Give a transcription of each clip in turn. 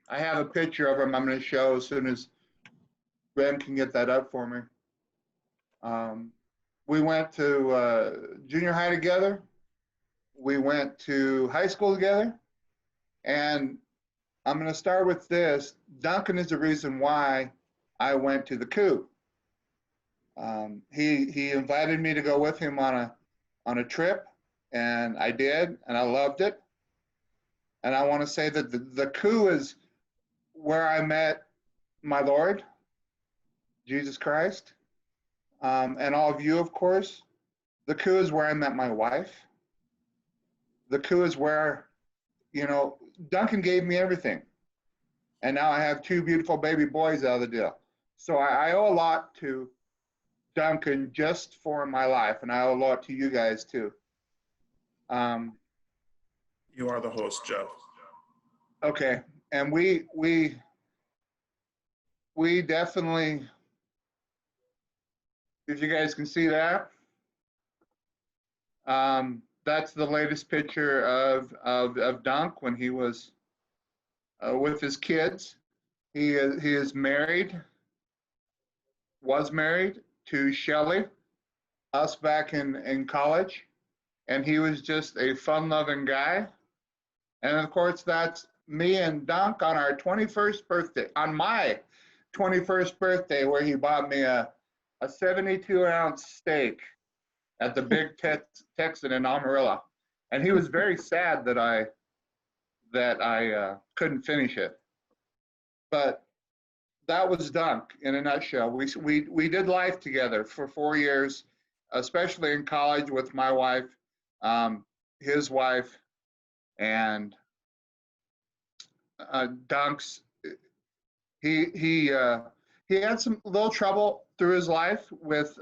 I have a picture of him I'm going to show as soon as Ben can get that up for me. Um, we went to junior high together. We went to high school together. And I'm going to start with this. Duncan is the reason why I went to the coup. He invited me to go with him on a trip, and I did, and I loved it. And I want to say that the coup is where I met my Lord, Jesus Christ, and all of you, of course. The coup is where I met my wife. The coup is where, Duncan gave me everything. And now I have two beautiful baby boys out of the deal. So I owe a lot to Duncan just for my life, and I owe a lot to you guys too. You are the host, Joe. Okay, and we definitely, if you guys can see that, that's the latest picture of Dunk when he was with his kids. He is married, was married to Shelly, us back in college, and he was just a fun-loving guy. And of course, that's me and Dunk on our 21st birthday, on my 21st birthday, where he bought me a 72-ounce steak at the Big Texan in Amarillo. And he was very sad that I couldn't finish it. But that was Dunk in a nutshell. We did life together for 4 years, especially in college with my wife, his wife, and Dunk's. He had some little trouble through his life with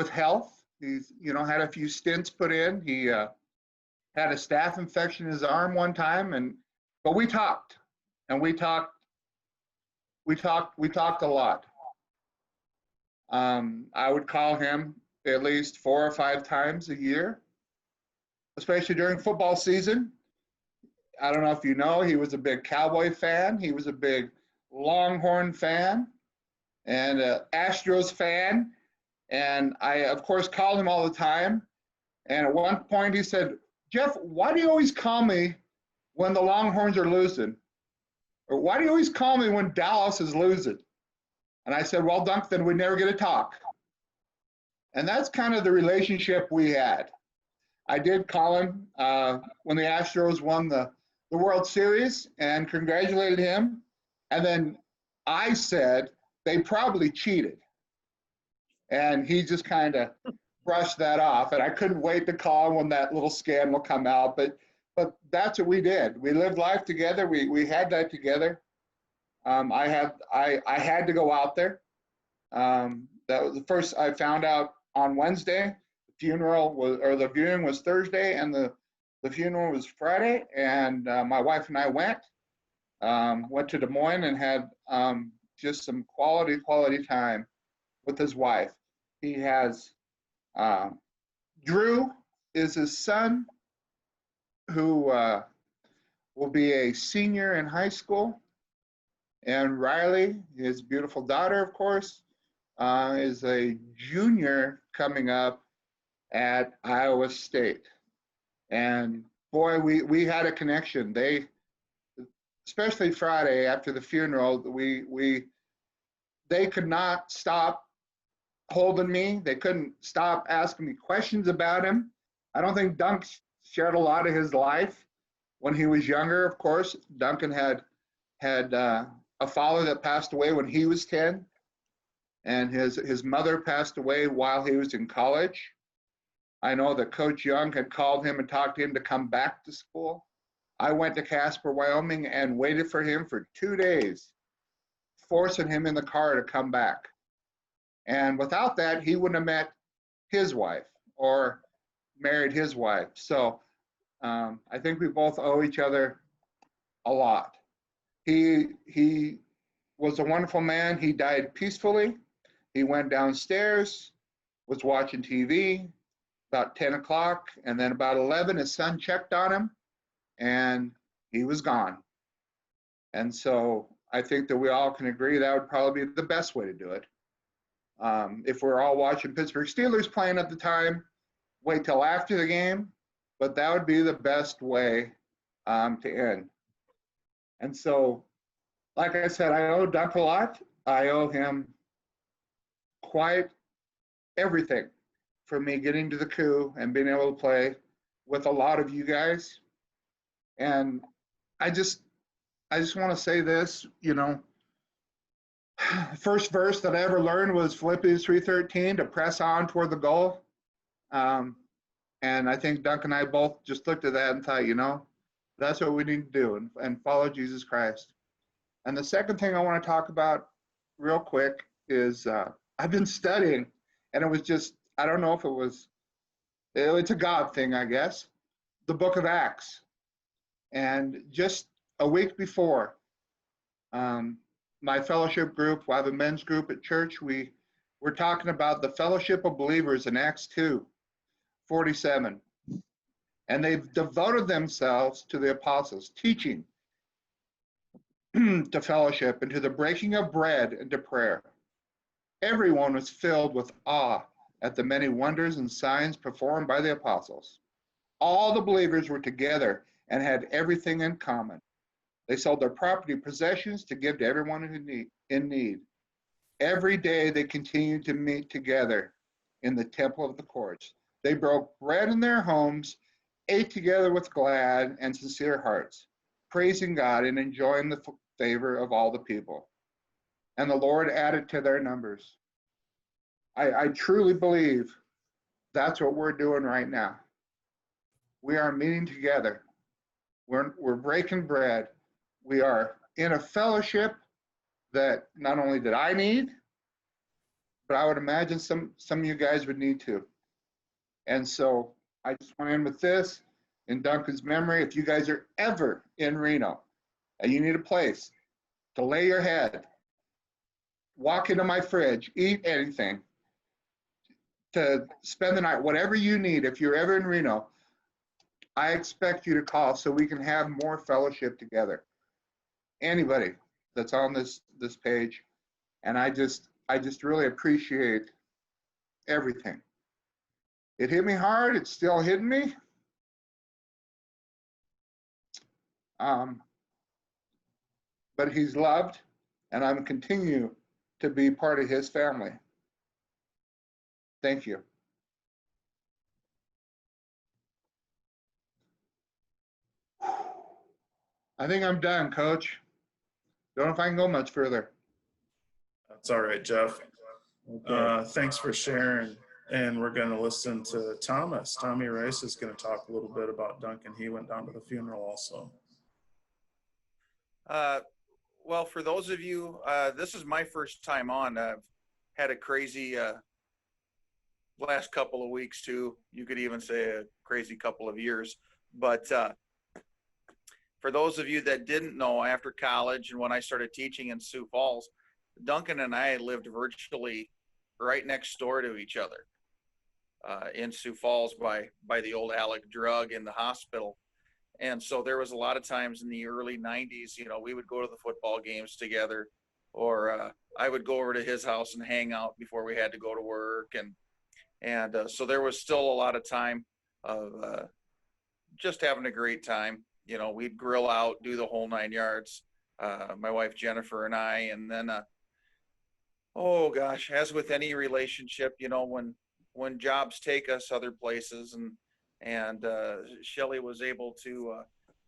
health. He's had a few stents put in. He had a staph infection in his arm one time, but we talked, and we talked a lot. I would call him at least 4 or 5 times a year, especially during football season. I don't know if you know, he was a big Cowboy fan. He was a big Longhorn fan and Astros fan. And I, of course, called him all the time. And at one point he said, "Jeff, why do you always call me when the Longhorns are losing? Or why do you always call me when Dallas is losing?" And I said, "Well, Dunk, then we never get to talk." And that's kind of the relationship we had. I did call him when the Astros won the World Series and congratulated him. And then I said they probably cheated. And he just kind of brushed that off. And I couldn't wait to call him when that little scandal come out. But that's what we did. We lived life together. We had that together. I had to go out there. That was the first I found out on Wednesday. The viewing was Thursday, and the funeral was Friday. And my wife and I went to Des Moines and had just some quality time with his wife. He has Drew is his son, who will be a senior in high school. And Riley, his beautiful daughter, of course, is a junior coming up at Iowa State. And boy, we had a connection. They, especially Friday after the funeral, they could not stop holding me. They couldn't stop asking me questions about him. I don't think Dunk shared a lot of his life when he was younger. Of course, Duncan had a father that passed away when he was 10, and his mother passed away while he was in college. I know that Coach Young had called him and talked to him to come back to school. I went to Casper, Wyoming, and waited for him for 2 days, forcing him in the car to come back. And without that, he wouldn't have met his wife or married his wife. So I think we both owe each other a lot. He was a wonderful man. He died peacefully. He went downstairs, was watching TV about 10 o'clock, and then about 11, his son checked on him, and he was gone. And so I think that we all can agree that would probably be the best way to do it. If we're all watching Pittsburgh Steelers playing at the time, wait till after the game, but that would be the best way to end. And so, like I said, I owe Duck a lot. I owe him quite everything for me getting to the coup and being able to play with a lot of you guys. And I just want to say this, first verse that I ever learned was Philippians 3:13 to press on toward the goal. And I think Duncan and I both just looked at that and thought, that's what we need to do and follow Jesus Christ. And the second thing I want to talk about real quick is I've been studying, and it was just, I don't know if it's a God thing, I guess, the book of Acts. And just a week before, my fellowship group, I have a men's group at church, we're talking about the fellowship of believers in Acts 2:47. And they've devoted themselves to the apostles, teaching, to fellowship, and to the breaking of bread and to prayer. Everyone was filled with awe at the many wonders and signs performed by the apostles. All the believers were together and had everything in common. They sold their property possessions to give to everyone in need. Every day they continued to meet together in the temple of the courts. They broke bread in their homes, ate together with glad and sincere hearts, praising God and enjoying the favor of all the people. And the Lord added to their numbers. I truly believe that's what we're doing right now. We are meeting together. We're breaking bread. We are in a fellowship that not only did I need, but I would imagine some of you guys would need too. And so I just want to end with this in Duncan's memory. If you guys are ever in Reno and you need a place to lay your head, walk into my fridge, eat anything, to spend the night, whatever you need, if you're ever in Reno, I expect you to call so we can have more fellowship together. Anybody that's on this page, and I just really appreciate everything. It hit me hard. It's still hitting me. But he's loved, and I'm continue to be part of his family. Thank you. I think I'm done, Coach. Don't know if I can go much further. That's all right, Jeff. Thanks for sharing. And we're going to listen to Thomas. Tommy Rice is going to talk a little bit about Duncan. He went down to the funeral also. Well, for those of you, this is my first time on. I've had a crazy last couple of weeks too. You could even say a crazy couple of years. But for those of you that didn't know, after college and when I started teaching in Sioux Falls, Duncan and I lived virtually right next door to each other in Sioux Falls by the old Alec Drug in the hospital. And so there was a lot of times in the early 90s, we would go to the football games together, or I would go over to his house and hang out before we had to go to work. And so there was still a lot of time of just having a great time. We'd grill out, do the whole 9 yards, my wife Jennifer and I. And then, oh gosh, as with any relationship, when jobs take us other places, and Shelly was able to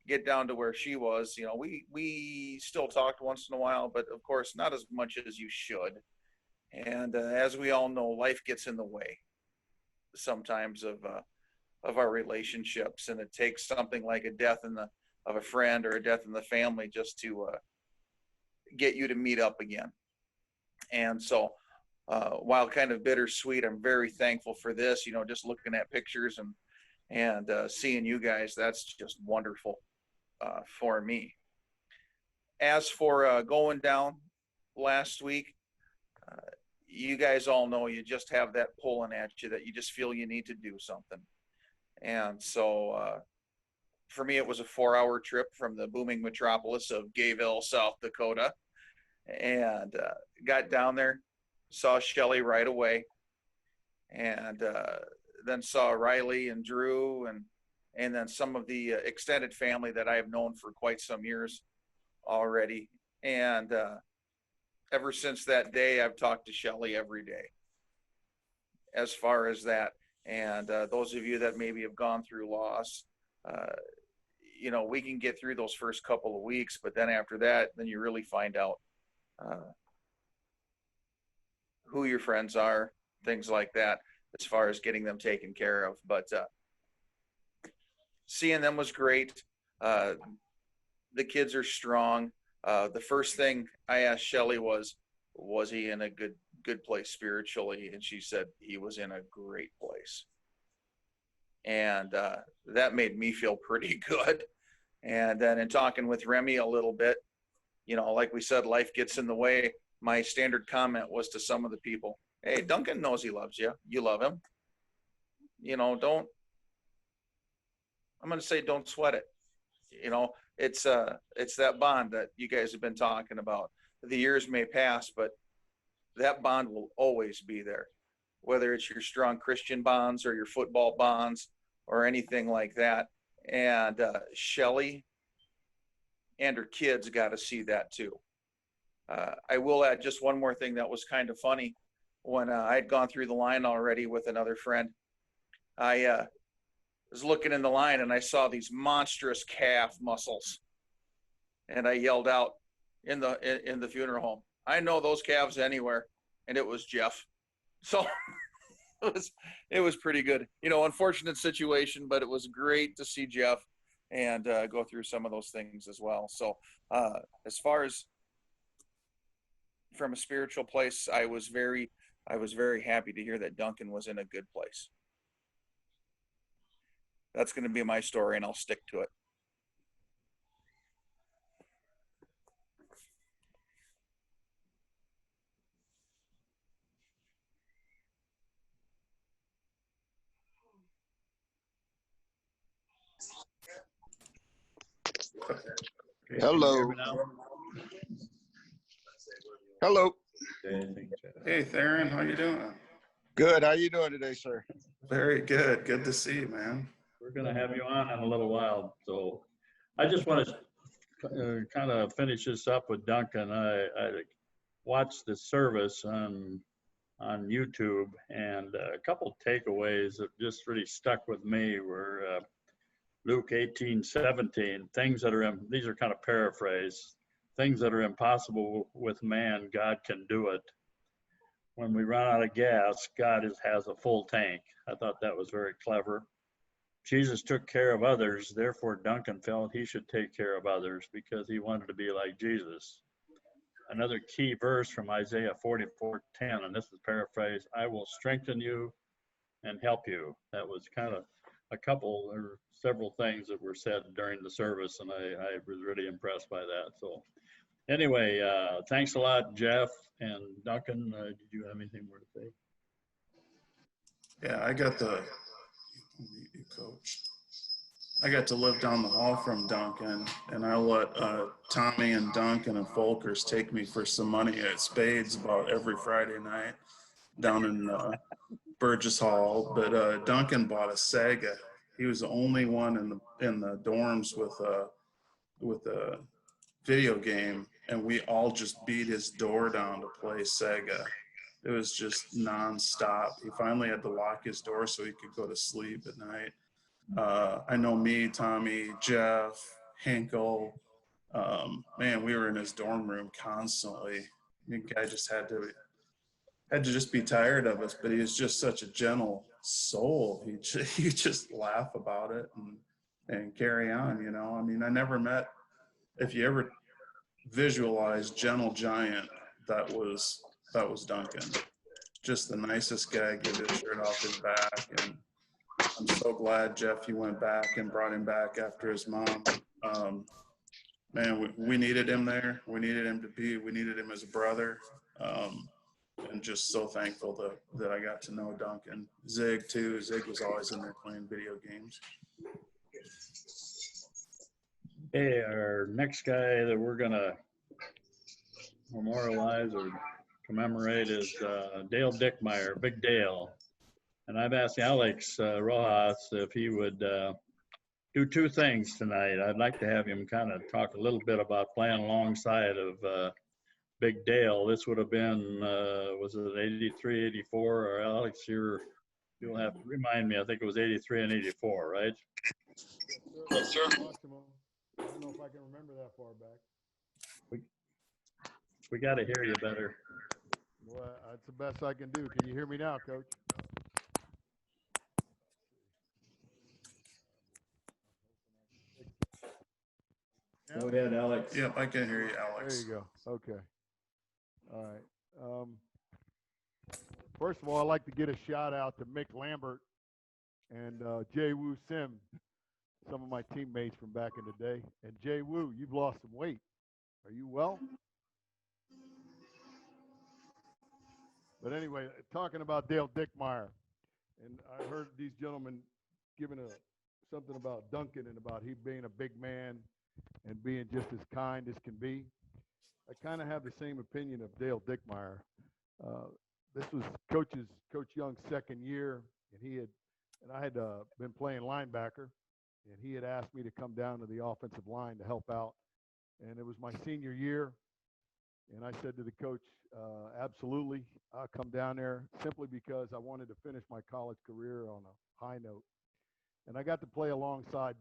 get down to where she was. We still talked once in a while, but of course not as much as you should. And as we all know, life gets in the way sometimes of our relationships, and it takes something like a death of a friend or a death in the family just to get you to meet up again. And so while kind of bittersweet, I'm very thankful for this. Just looking at pictures and seeing you guys, that's just wonderful for me. As for going down last week, you guys all know you just have that pulling at you that you just feel you need to do something. And so for me, it was a 4-hour trip from the booming metropolis of Gayville, South Dakota, and got down there, saw Shelly right away, and then saw Riley and Drew, and then some of the extended family that I have known for quite some years already. And ever since that day, I've talked to Shelly every day as far as that. And those of you that maybe have gone through loss, we can get through those first couple of weeks, but then after that, then you really find out who your friends are, things like that, as far as getting them taken care of. But seeing them was great. The kids are strong. The first thing I asked Shelly was he in a good place spiritually? And she said he was in a great place. And that made me feel pretty good. And then in talking with Remy a little bit, like we said, life gets in the way. My standard comment was to some of the people, hey, Duncan knows he loves you. You love him. I'm going to say, don't sweat it. It's that bond that you guys have been talking about. The years may pass, but that bond will always be there, whether it's your strong Christian bonds or your football bonds or anything like that. And Shelly and her kids got to see that too. I will add just one more thing that was kind of funny. When I had gone through the line already with another friend, I was looking in the line and I saw these monstrous calf muscles, and I yelled out in the funeral home, I know those calves anywhere, and it was Jeff. So it was pretty good. Unfortunate situation, but it was great to see Jeff and go through some of those things as well. So as far as from a spiritual place, I was very happy to hear that Duncan was in a good place. That's going to be my story, and I'll stick to it. Hello. Hello. Hey, Theron, how you doing? Good. How you doing today, sir? Very good. Good to see you, man. We're going to have you on in a little while. So I just want to kind of finish this up with Duncan. I watched the service on YouTube, and a couple takeaways that just really stuck with me were Luke 18:17, these are kind of paraphrase, things that are impossible with man, God can do it. When we run out of gas, God has a full tank. I thought that was very clever. Jesus took care of others, therefore Duncan felt he should take care of others because he wanted to be like Jesus. Another key verse from Isaiah 44:10, and this is paraphrased, I will strengthen you and help you. That was kind of a couple or several things that were said during the service, and I was really impressed by that. So anyway, thanks a lot, Jeff and Duncan. Did you have anything more to say? Yeah, Coach. I got to live down the hall from Duncan, and I let Tommy and Duncan and Folkers take me for some money at Spades about every Friday night down in Burgess Hall. But Duncan bought a Sega. He was the only one in the dorms with a video game, and we all just beat his door down to play Sega. It was just nonstop. He finally had to lock his door so he could go to sleep at night. I know me, Tommy, Jeff, Hinkle, man, we were in his dorm room constantly. The guy just had to just be tired of us, but he was just such a gentle soul. He just laugh about it and carry on, I mean, I never met, if you ever visualize gentle giant, that was Duncan. Just the nicest guy, give his shirt off his back. And I'm so glad, Jeff, you went back and brought him back after his mom. Man, we needed him there. We needed him as a brother. And just so thankful that I got to know Duncan. Zig too. Zig was always in there playing video games. Hey, our next guy that we're gonna memorialize or commemorate is Dale Dickmeyer, Big Dale. And I've asked Alex Rojas if he would do two things tonight. I'd like to have him kind of talk a little bit about playing alongside of Big Dale. This would have been, was it 83, 84? Or Alex, you'll have to remind me. I think it was 83 and 84, right? Yes, sir. Maximum. I don't know if I can remember that far back. We got to hear you better. Well, that's the best I can do. Can you hear me now, Coach? Go ahead, Alex. Yep, I can hear you, There Alex. you go. Okay. All right. First of all, I'd like to get a shout out to Mick Lambert and Jay Woo Sim, some of my teammates from back in the day. And Jay Woo, you've lost some weight. Are you well? But anyway, talking about Dale Dickmeyer, and I heard these gentlemen giving something about Duncan and about he being a big man and being just as kind as can be. I kind of have the same opinion of Dale Dickmeyer. This was Coach Young's second year, and I had been playing linebacker, and he had asked me to come down to the offensive line to help out. And it was my senior year, and I said to the coach, absolutely, I'll come down there simply because I wanted to finish my college career on a high note. And I got to play alongside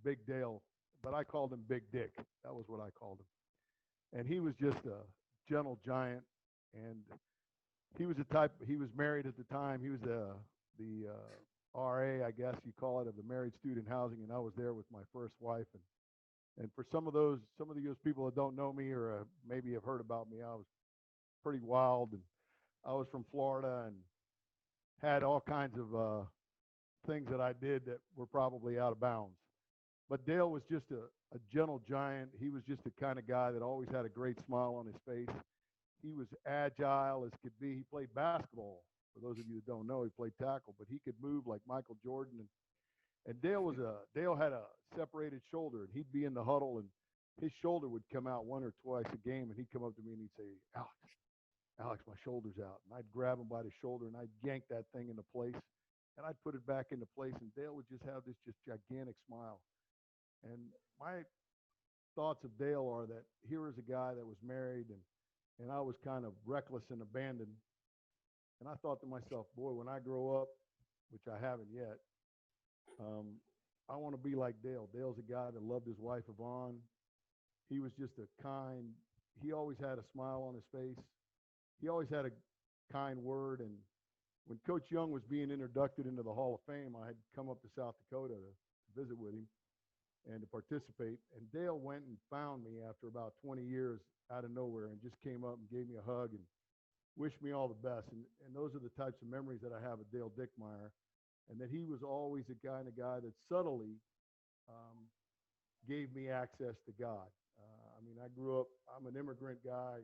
Big Dale, but I called him Big Dick. That was what I called him. And he was just a gentle giant, and he was he was married at the time. He was the RA, I guess you call it, of the Married Student Housing, and I was there with my first wife. And for some of those people that don't know me or maybe have heard about me, I was pretty wild, and I was from Florida and had all kinds of things that I did that were probably out of bounds. But Dale was just a gentle giant. He was just the kind of guy that always had a great smile on his face. He was agile as could be. He played basketball. For those of you that don't know, he played tackle, but he could move like Michael Jordan. And Dale had a separated shoulder, and he'd be in the huddle, and his shoulder would come out one or twice a game, and he'd come up to me and he'd say, Alex, my shoulder's out. And I'd grab him by the shoulder, and I'd yank that thing into place, and I'd put it back into place, and Dale would just have this just gigantic smile. And my thoughts of Dale are that here is a guy that was married, and I was kind of reckless and abandoned. And I thought to myself, boy, when I grow up, which I haven't yet, I want to be like Dale. Dale's a guy that loved his wife, Yvonne. He was just he always had a smile on his face. He always had a kind word. And when Coach Young was being inducted into the Hall of Fame, I had come up to South Dakota to visit with him and to participate. And Dale went and found me after about 20 years out of nowhere and just came up and gave me a hug and wished me all the best. And those are the types of memories that I have of Dale Dickmeyer. And that he was always the kind of guy that subtly gave me access to God. I mean, I'm an immigrant guy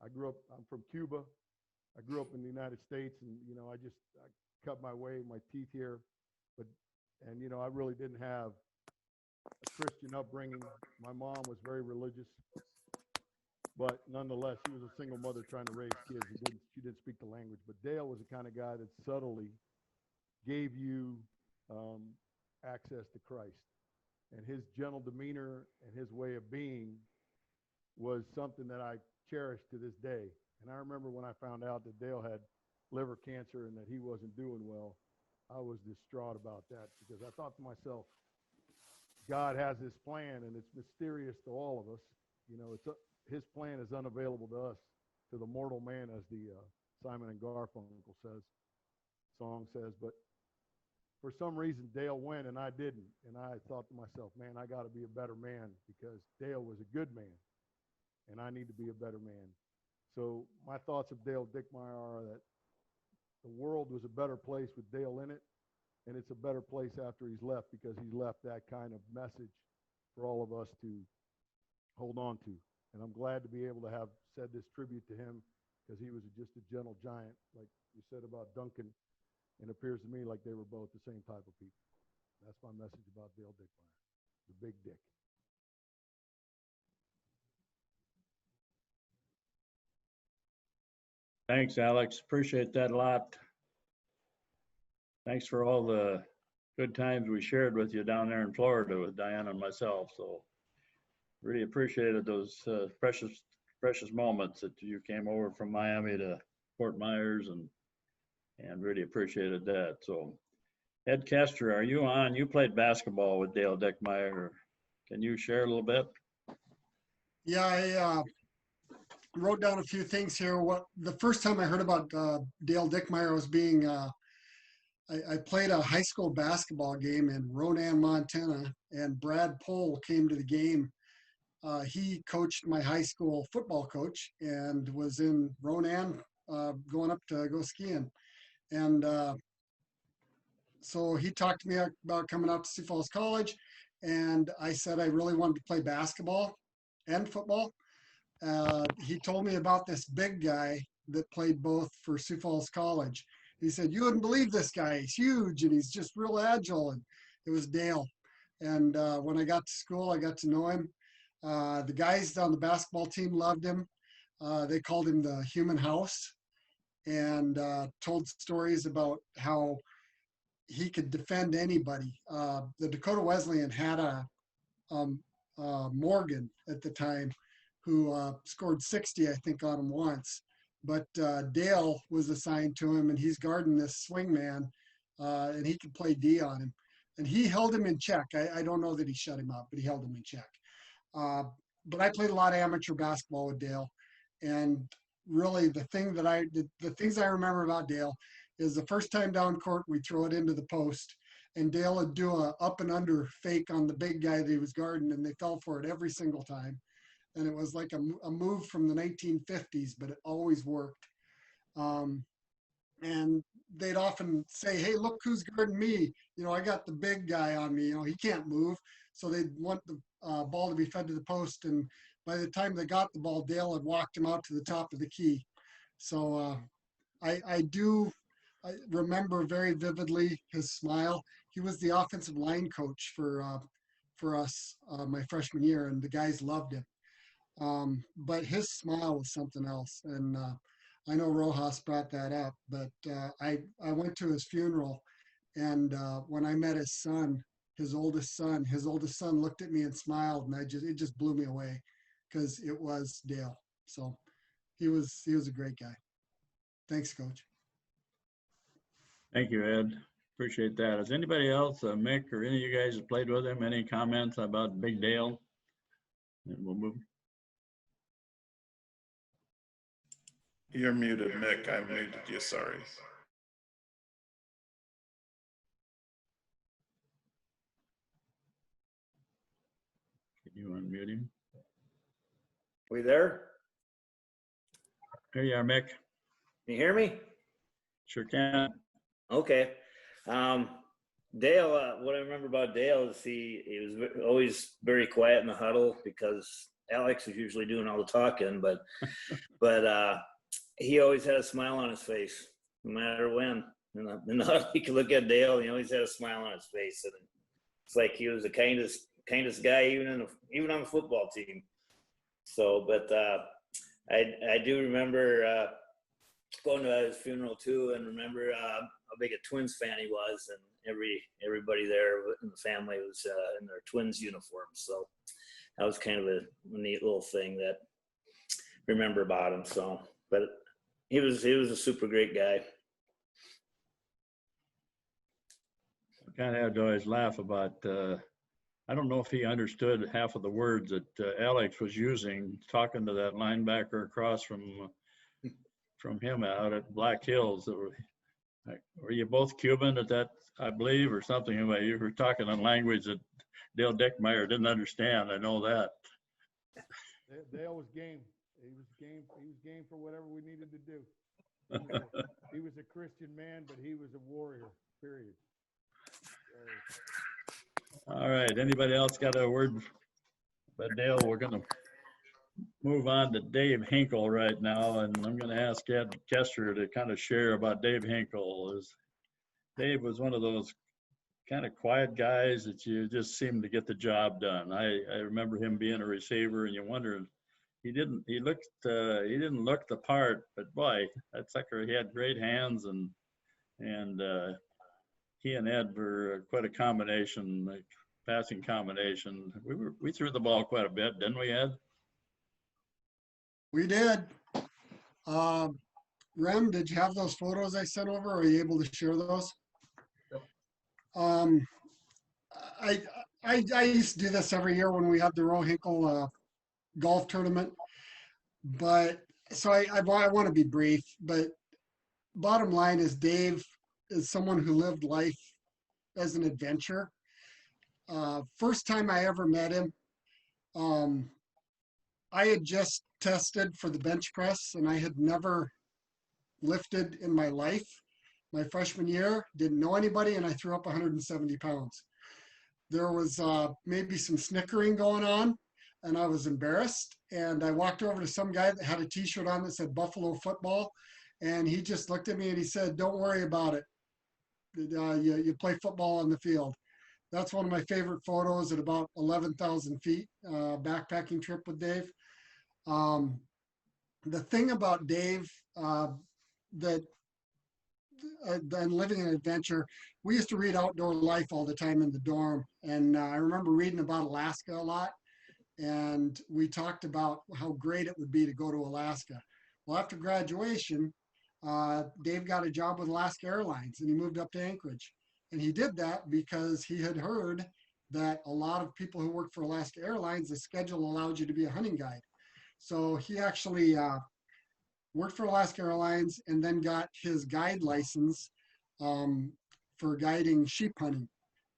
I'm from Cuba. I grew up in the United States, and, I cut my way, my teeth here. And I really didn't have a Christian upbringing. My mom was very religious, but nonetheless, she was a single mother trying to raise kids. She didn't speak the language. But Dale was the kind of guy that subtly gave you access to Christ. And his gentle demeanor and his way of being was something that I cherish to this day. And I remember when I found out that Dale had liver cancer and that he wasn't doing well, I was distraught about that because I thought to myself, God has this plan and it's mysterious to all of us. His plan is unavailable to us, to the mortal man, as the Simon and Garfunkel song says. But for some reason, Dale went and I didn't. And I thought to myself, man, I got to be a better man because Dale was a good man and I need to be a better man. So my thoughts of Dale Dickmeyer are that the world was a better place with Dale in it, and it's a better place after he's left because he left that kind of message for all of us to hold on to. And I'm glad to be able to have said this tribute to him because he was just a gentle giant, like you said about Duncan. And it appears to me like they were both the same type of people. That's my message about Dale Dickmeyer, the Big Dick. Thanks, Alex. Appreciate that a lot. Thanks for all the good times we shared with you down there in Florida with Diana and myself. So really appreciated those precious moments that you came over from Miami to Fort Myers and really appreciated that. So Ed Kester, are you on? You played basketball with Dale Dickmeyer. Can you share a little bit? Yeah, I wrote down a few things here. The first time I heard about Dale Dickmeyer was I played a high school basketball game in Ronan, Montana, and Brad Pohl came to the game. He coached my high school football coach and was in Ronan going up to go skiing. And so he talked to me about coming out to Sioux Falls College. And I said I really wanted to play basketball and football. He told me about this big guy that played both for Sioux Falls College. He said, "You wouldn't believe this guy. He's huge and he's just real agile." And it was Dale. And when I got to school, I got to know him. The guys on the basketball team loved him. They called him the human house and told stories about how he could defend anybody. The Dakota Wesleyan had a Morgan at the time who scored 60, I think, on him once. But Dale was assigned to him, and he's guarding this swing man, and he could play D on him. And he held him in check. I don't know that he shut him up, but he held him in check. But I played a lot of amateur basketball with Dale. And really the things I remember about Dale is the first time down court, we throw it into the post, and Dale would do a up and under fake on the big guy that he was guarding, and they fell for it every single time. And it was like a move from the 1950s, but it always worked. And they'd often say, "Hey, look who's guarding me. I got the big guy on me. He can't move." So they'd want the ball to be fed to the post. And by the time they got the ball, Dale had walked him out to the top of the key. So I remember very vividly his smile. He was the offensive line coach for us my freshman year, and the guys loved him. But his smile was something else. And I know Rojas brought that up, but I went to his funeral, and when I met his son, his oldest son looked at me and smiled, and it just blew me away because it was Dale. So he was a great guy. Thanks, Coach. Thank you, Ed. Appreciate that. Has anybody else, Mick or any of you guys have played with him? Any comments about Big Dale? And we'll move. You're muted, Mick. I muted you, sorry. Can you unmute him? We there? Here you are, Mick. Can you hear me? Sure can. Okay. Dale, what I remember about Dale is he was always very quiet in the huddle because Alex was usually doing all the talking, but he always had a smile on his face, no matter when. In the huddle, you could look at Dale, and he always had a smile on his face, and it's like he was the kindest guy, even on the football team. So, but I do remember going to his funeral too, and remember how big a Twins fan he was, and everybody there in the family was in their Twins uniforms. So that was kind of a neat little thing that I remember about him. So, but he was a super great guy. I kind of had to always laugh about, I don't know if he understood half of the words that Alex was using, talking to that linebacker across from him out at Black Hills. Were you both Cuban at that, I believe, or something? You were talking in language that Dale Dickmeyer didn't understand. I know that. Dale was game. He was game. He was game for whatever we needed to do. He was a Christian man, but he was a warrior. Period. All right. Anybody else got a word? But Dale, we're going to move on to Dave Hinkle right now, and I'm going to ask Ed Kester to kind of share about Dave Hinkle. Dave was one of those kind of quiet guys that you just seemed to get the job done. I remember him being a receiver, and you wondered, he didn't look the part, but boy, that sucker, he had great hands, and he and Ed were quite a combination, like passing combination. We threw the ball quite a bit, didn't we, Ed? We did. Rem, did you have those photos I sent over? Are you able to share those? Um, I used to do this every year when we had the Rohinkle golf tournament, but so I want to be brief, but bottom line is Dave is someone who lived life as an adventure. First time I ever met him, I had just tested for the bench press and I had never lifted in my life. My freshman year, didn't know anybody, and I threw up 170 pounds. There was maybe some snickering going on, and I was embarrassed. And I walked over to some guy that had a t-shirt on that said Buffalo football, and he just looked at me and he said, "Don't worry about it. You play football on the field." That's one of my favorite photos at about 11,000 feet, backpacking trip with Dave. The thing about Dave that and living an adventure, we used to read Outdoor Life all the time in the dorm. And I remember reading about Alaska a lot. And we talked about how great it would be to go to Alaska. Well, after graduation, Dave got a job with Alaska Airlines and he moved up to Anchorage. And he did that because he had heard that a lot of people who work for Alaska Airlines, the schedule allowed you to be a hunting guide. So he actually worked for Alaska Airlines and then got his guide license for guiding sheep hunting.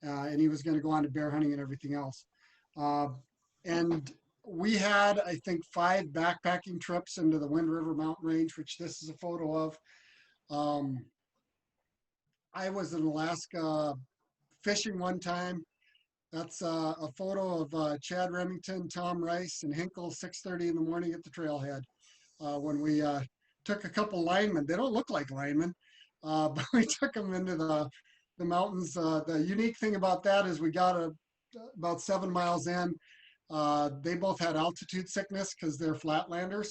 And he was going to go on to bear hunting and everything else. And we had, I think, 5 backpacking trips into the Wind River Mountain Range, which this is a photo of. I was in Alaska fishing one time. That's a photo of Chad Remington, Tom Rice, and Hinkle, 6:30 in the morning at the trailhead. When we took a couple linemen. They don't look like linemen, but we took them into the mountains. The unique thing about that is we got about 7 miles in. They both had altitude sickness because they're flatlanders.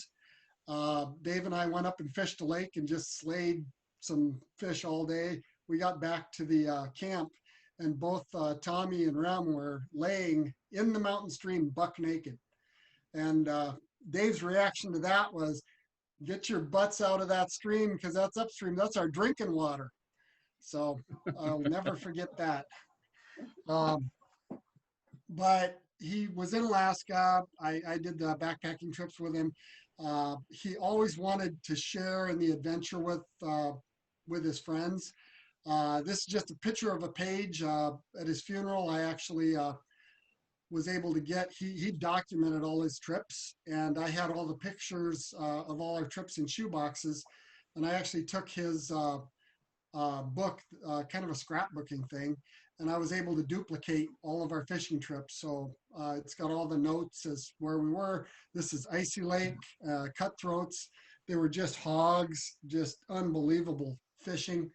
Dave and I went up and fished a lake and just slayed some fish all day. We got back to the camp and both Tommy and Rem were laying in the mountain stream buck naked. And Dave's reaction to that was, "Get your butts out of that stream because that's upstream. That's our drinking water." So I'll never forget that. But he was in Alaska. I did the backpacking trips with him. He always wanted to share in the adventure with his friends. This is just a picture of a page at his funeral. I actually was able to get, he documented all his trips, and I had all the pictures of all our trips in shoe boxes. And I actually took his book, kind of a scrapbooking thing, and I was able to duplicate all of our fishing trips. So it's got all the notes as where we were. This is Icy Lake, cutthroats. They were just hogs, just unbelievable fishing.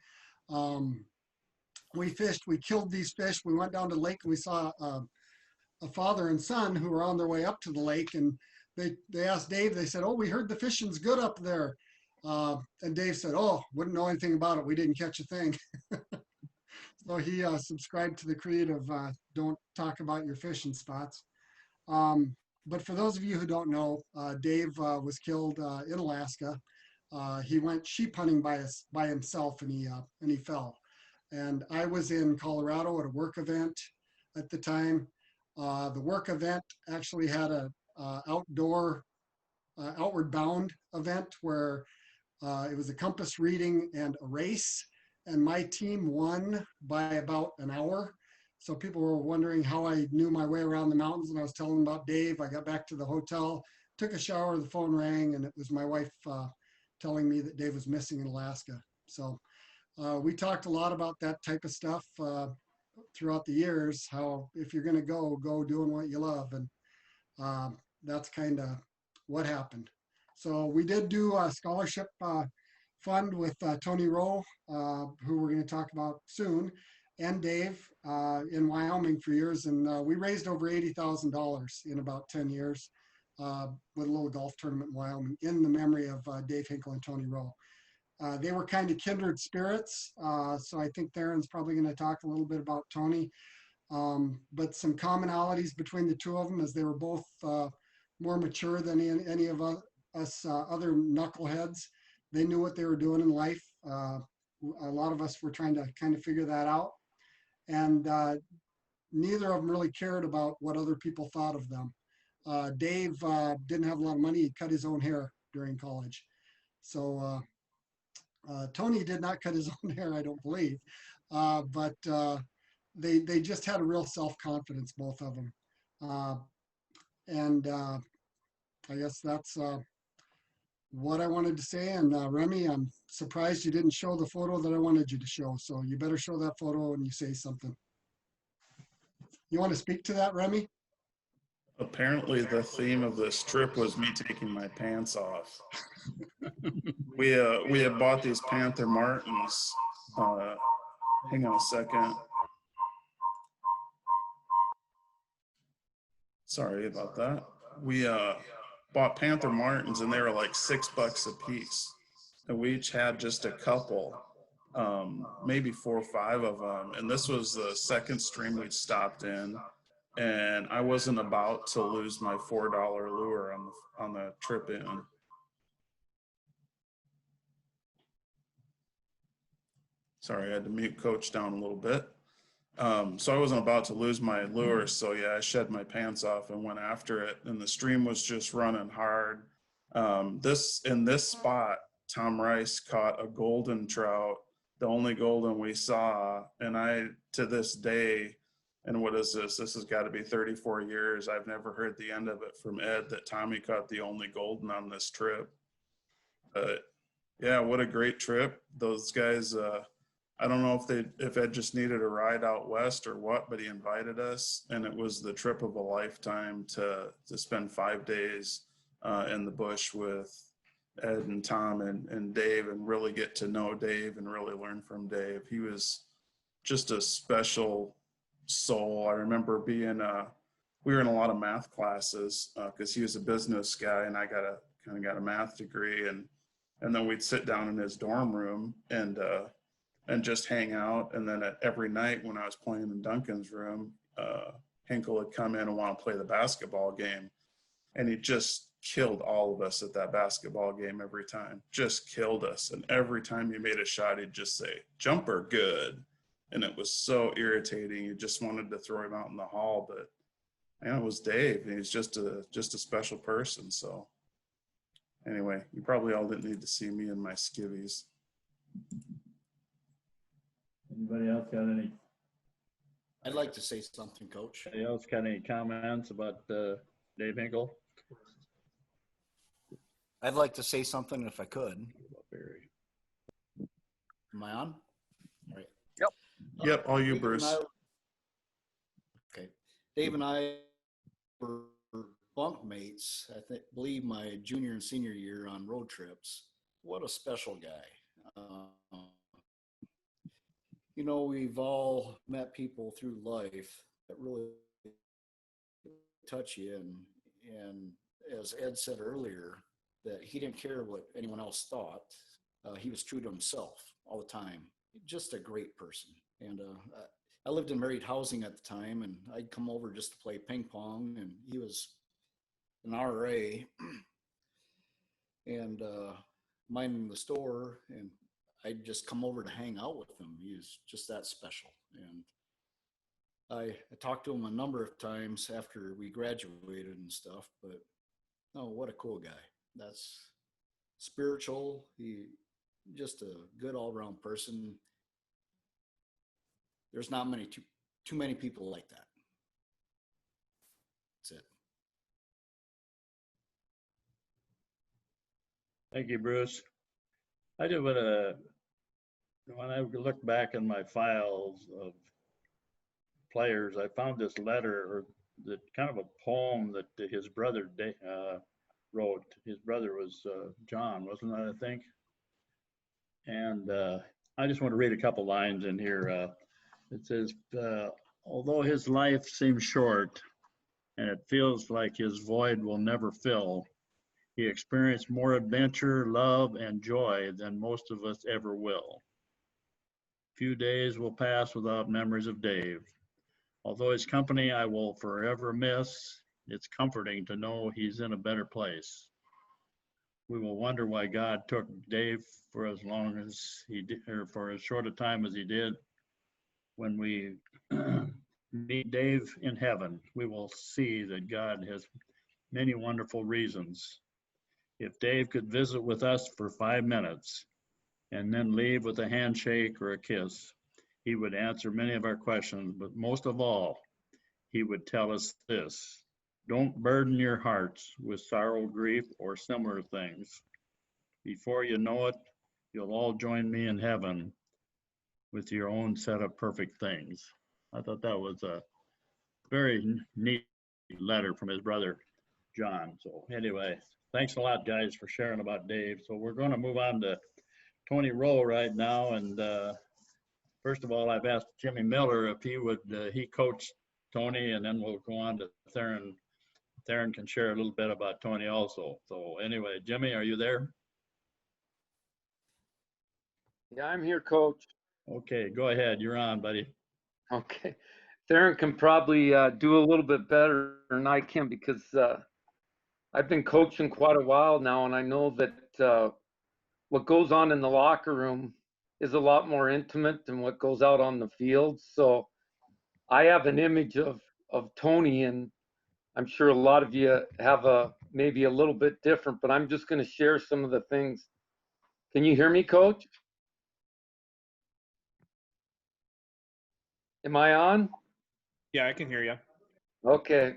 We fished, we killed these fish. We went down to the lake and we saw a father and son who were on their way up to the lake, and they asked Dave, they said, "Oh, we heard the fishing's good up there." And Dave said, "Oh, wouldn't know anything about it. We didn't catch a thing." So he subscribed to the creed of don't talk about your fishing spots. But for those of you who don't know, Dave was killed in Alaska. He went sheep hunting by himself, and he fell. And I was in Colorado at a work event at the time. The work event actually had a outdoor, outward bound event where it was a compass reading and a race, and my team won by about an hour. So people were wondering how I knew my way around the mountains, and I was telling them about Dave. I got back to the hotel, took a shower, the phone rang, and it was my wife telling me that Dave was missing in Alaska. So we talked a lot about that type of stuff throughout the years, how if you're going to go doing what you love. And that's kind of what happened. So we did do a scholarship fund with Tony Rowe, who we're going to talk about soon, and Dave in Wyoming for years. And we raised over $80,000 in about 10 years. with a little golf tournament in Wyoming in the memory of Dave Hinkle and Tony Rowe. They were kind of kindred spirits, so I think Theron's probably going to talk a little bit about Tony. But some commonalities between the two of them, as they were both more mature than any of us other knuckleheads. They knew what they were doing in life. A lot of us were trying to kind of figure that out. And neither of them really cared about what other people thought of them. Dave didn't have a lot of money. He cut his own hair during college. So Tony did not cut his own hair, I don't believe. But they just had a real self-confidence, both of them. And I guess that's what I wanted to say. And Remy, I'm surprised you didn't show the photo that I wanted you to show. So you better show that photo when you say something. You want to speak to that, Remy? Apparently the theme of this trip was me taking my pants off. We had bought these Panther Martins. Hang on a second. Sorry about that. We bought Panther Martins and they were like $6 a piece. And we each had just a couple, maybe 4 or 5 of them. And this was the second stream we'd stopped in. And I wasn't about to lose my $4 lure on the trip in. Sorry, I had to mute Coach down a little bit. So I wasn't about to lose my lure. So yeah, I shed my pants off and went after it. And the stream was just running hard. In this spot, Tom Rice caught a golden trout, the only golden we saw. And I, to this day, and what is this? This has got to be 34 years. I've never heard the end of it from Ed that Tommy caught the only golden on this trip. But yeah, what a great trip. Those guys, I don't know if Ed just needed a ride out west or what, but he invited us, and it was the trip of a lifetime to spend 5 days in the bush with Ed and Tom and Dave, and really get to know Dave and really learn from Dave. He was just a special soul. I remember we were in a lot of math classes because he was a business guy and I kind of got a math degree, and then we'd sit down in his dorm room and just hang out. And then every night when I was playing in Duncan's room, Hinkle would come in and want to play the basketball game, and he just killed all of us at that basketball game every time. Just killed us. And every time he made a shot, he'd just say, "Jumper good." And it was so irritating. You just wanted to throw him out in the hall, but man, it was Dave. And he's just a special person. So anyway, you probably all didn't need to see me in my skivvies. Anybody else got any? I'd like to say something, Coach. Anybody else got any comments about Dave Hinkle? I'd like to say something if I could. Am I on? All right. Yep, all you, Bruce. Okay. Dave and I were bunkmates, believe my junior and senior year on road trips. What a special guy. We've all met people through life that really touch you. And as Ed said earlier, that he didn't care what anyone else thought. He was true to himself all the time. Just a great person. And I lived in married housing at the time, and I'd come over just to play ping pong, and he was an RA and minding the store, and I'd just come over to hang out with him. He was just that special. And I talked to him a number of times after we graduated and stuff, but oh, what a cool guy. That's spiritual. He just a good all-around person. There's not too many people like that. That's it. Thank you, Bruce. I do want to, when I look back in my files of players, I found this letter, or the kind of a poem that his brother wrote. His brother was John, wasn't that, I think? And I just want to read a couple lines in here. It says, although his life seemed short and it feels like his void will never fill. He experienced more adventure, love, and joy than most of us ever will. Few days will pass without memories of Dave. Although his company I will forever miss, it's comforting to know he's in a better place. We will wonder why God took Dave for as long as he did, or for as short a time as he did. When we meet Dave in heaven, we will see that God has many wonderful reasons. If Dave could visit with us for 5 minutes and then leave with a handshake or a kiss, he would answer many of our questions, but most of all, he would tell us this: don't burden your hearts with sorrow, grief, or similar things. Before you know it, you'll all join me in heaven with your own set of perfect things. I thought that was a very neat letter from his brother, John. So anyway, thanks a lot, guys, for sharing about Dave. So we're going to move on to Tony Rowe right now. And first of all, I've asked Jimmy Miller if he would, he coached Tony, and then we'll go on to Theron. Theron can share a little bit about Tony also. So anyway, Jimmy, are you there? Yeah, I'm here, Coach. Okay, go ahead. You're on, buddy. Okay. Theron can probably do a little bit better than I can because I've been coaching quite a while now, and I know that what goes on in the locker room is a lot more intimate than what goes out on the field. So I have an image of Tony, and I'm sure a lot of you have maybe a little bit different, but I'm just going to share some of the things. Can you hear me, Coach? Am I on? Yeah, I can hear you. Okay.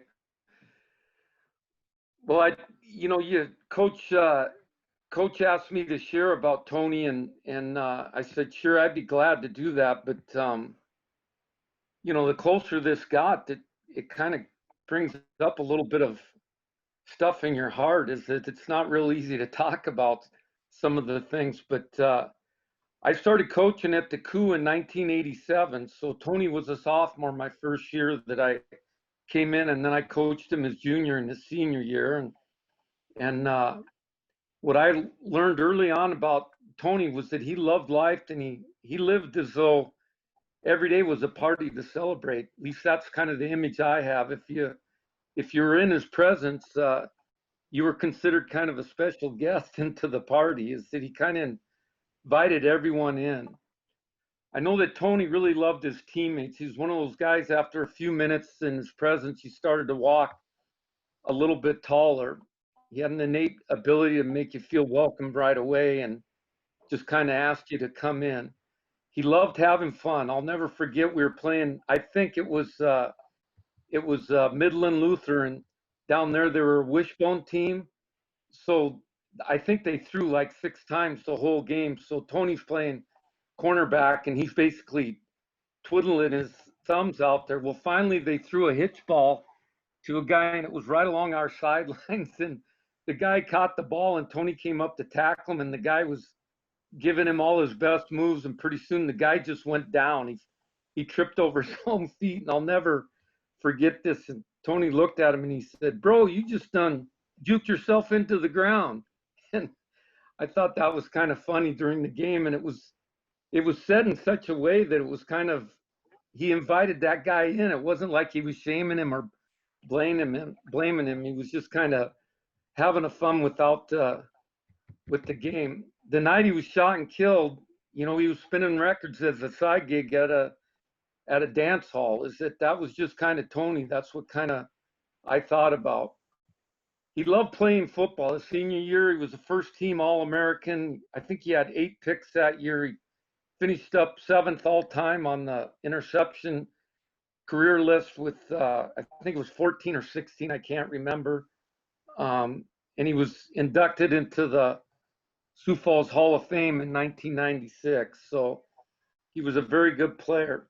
Well, Coach asked me to share about Tony, and I said, sure, I'd be glad to do that. But the closer this got, it kind of brings up a little bit of stuff in your heart. Is that it's not real easy to talk about some of the things. But I started coaching at the Sioux in 1987. So Tony was a sophomore my first year that I came in, and then I coached him his junior and his senior year. And what I learned early on about Tony was that he loved life, and he lived as though every day was a party to celebrate. At least that's kind of the image I have. If you were in his presence, you were considered kind of a special guest into the party. Is that he kind of invited everyone in. I know that Tony really loved his teammates. He's one of those guys, after a few minutes in his presence, he started to walk a little bit taller. He had an innate ability to make you feel welcomed right away and just kind of ask you to come in. He loved having fun. I'll never forget, we were playing, I think it was Midland Lutheran. Down there, they were a wishbone team. So I think they threw like 6 times the whole game. So Tony's playing cornerback, and he's basically twiddling his thumbs out there. Well, finally, they threw a hitch ball to a guy, and it was right along our sidelines. And the guy caught the ball, and Tony came up to tackle him, and the guy was giving him all his best moves. And pretty soon, the guy just went down. He tripped over his own feet, and I'll never forget this. And Tony looked at him, and he said, "Bro, you just juked yourself into the ground." And I thought that was kind of funny during the game, and it was said in such a way that it was kind of, he invited that guy in. It wasn't like he was shaming him or blaming him. He was just kind of having a fun with the game. The night he was shot and killed, he was spinning records as a side gig at a dance hall. That was just kind of Tony. That's what kind of I thought about. He loved playing football. His senior year, he was a first team All-American. I think he had 8 picks that year. He finished up 7th all time on the interception career list with, I think it was 14 or 16. I can't remember. And he was inducted into the Sioux Falls Hall of Fame in 1996. So he was a very good player.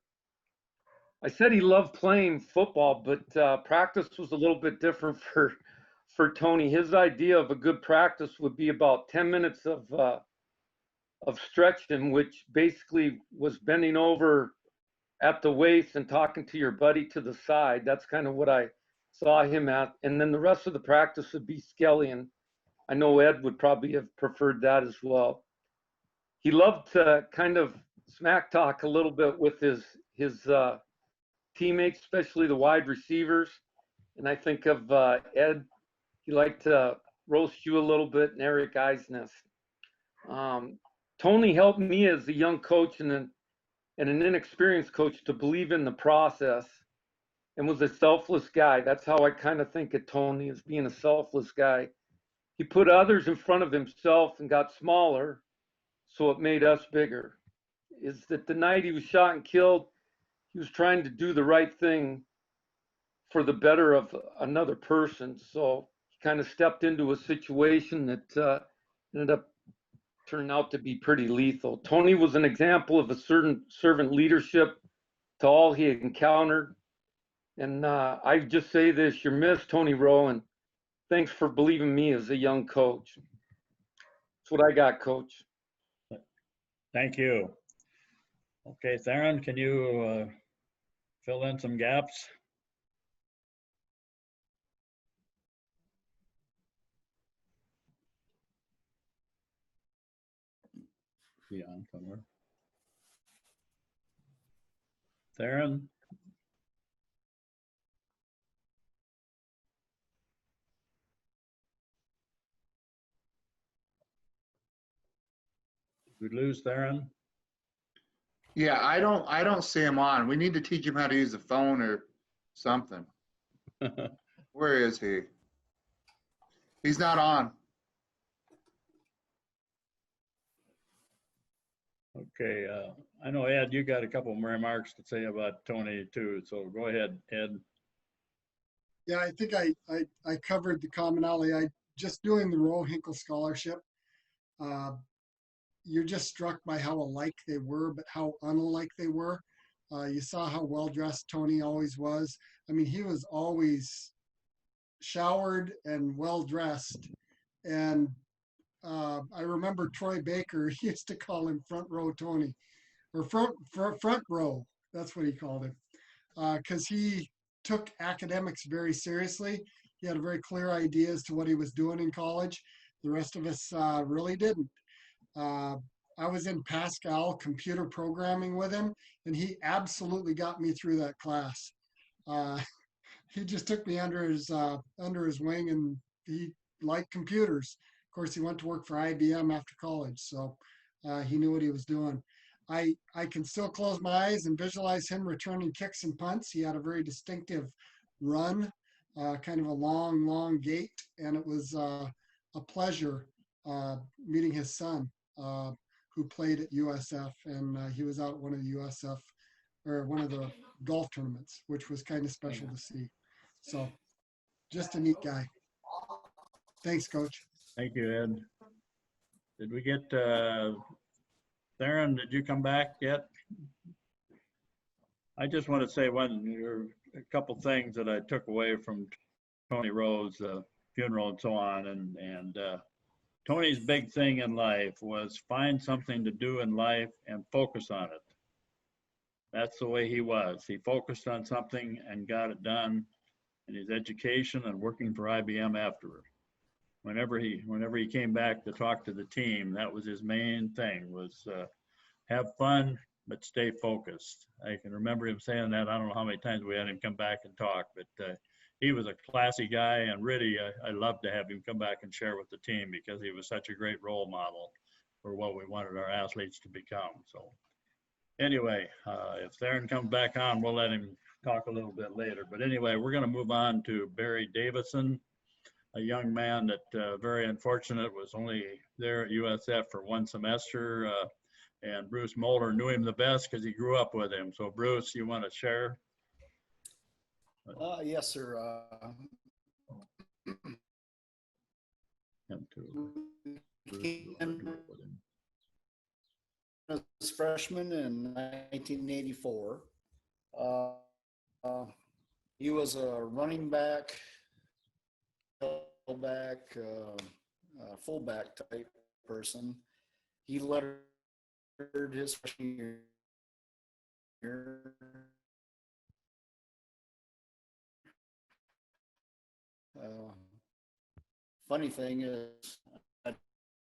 I said he loved playing football, but practice was a little bit different for Tony. His idea of a good practice would be about 10 minutes of stretching, which basically was bending over at the waist and talking to your buddy to the side. That's kind of what I saw him at, and then the rest of the practice would be Skelly, and I know Ed would probably have preferred that as well. He loved to kind of smack talk a little bit with his teammates, especially the wide receivers. And I think of Ed, he liked to roast you a little bit, and Eric Eisness. Tony helped me as a young coach and an inexperienced coach to believe in the process, and was a selfless guy. That's how I kind of think of Tony, as being a selfless guy. He put others in front of himself and got smaller, so it made us bigger. Is that the night he was shot and killed, he was trying to do the right thing for the better of another person. So he kind of stepped into a situation that ended up turning out to be pretty lethal. Tony was an example of a certain servant leadership to all he encountered. And I just say this, you're missed, Tony Rowe, and thanks for believing me as a young coach. That's what I got, Coach. Thank you. Okay, Theron, can you fill in some gaps? Be on somewhere. Theron? Did we lose Theron? Yeah, I don't see him on. We need to teach him how to use the phone or something. Where is he? He's not on. Okay, I know, Ed, you got a couple more remarks to say about Tony too, so go ahead, Ed. Yeah, I think I covered the commonality. I just doing the Roe Hinkle Scholarship. You're just struck by how alike they were, but how unalike they were. You saw how well dressed Tony always was. I mean, he was always showered and well dressed. And I remember Troy Baker, he used to call him Front Row Tony, or front row. That's what he called him, because he took academics very seriously. He had a very clear idea as to what he was doing in college. The rest of us really didn't. I was in Pascal computer programming with him, and he absolutely got me through that class. He just took me under his wing, and he liked computers. Of course, he went to work for IBM after college, so he knew what he was doing. I can still close my eyes and visualize him returning kicks and punts. He had a very distinctive run, kind of a long gait, and it was a pleasure meeting his son, who played at USF, and he was out at one of the USF or one of the golf tournaments, which was kind of special to see. So just a neat guy. Thanks, Coach. Thank you, Ed. Did we get Theron, did you come back yet? I just want to say a couple things that I took away from Tony Rowe's funeral and so on. And Tony's big thing in life was find something to do in life and focus on it. That's the way he was. He focused on something and got it done in his education and working for IBM afterward. Whenever he came back to talk to the team, that was his main thing, was have fun, but stay focused. I can remember him saying that. I don't know how many times we had him come back and talk, but he was a classy guy, and really, I loved to have him come back and share with the team because he was such a great role model for what we wanted our athletes to become. So anyway, if Theron comes back on, we'll let him talk a little bit later. But anyway, we're going to move on to Barry Davidson, a young man that very unfortunate was only there at USF for one semester. And Bruce Moeller knew him the best because he grew up with him. So Bruce, you want to share? Yes, sir. Him too. As freshman in 1984. He was a running back, fullback type person. He lettered his freshman year. Funny thing is, I've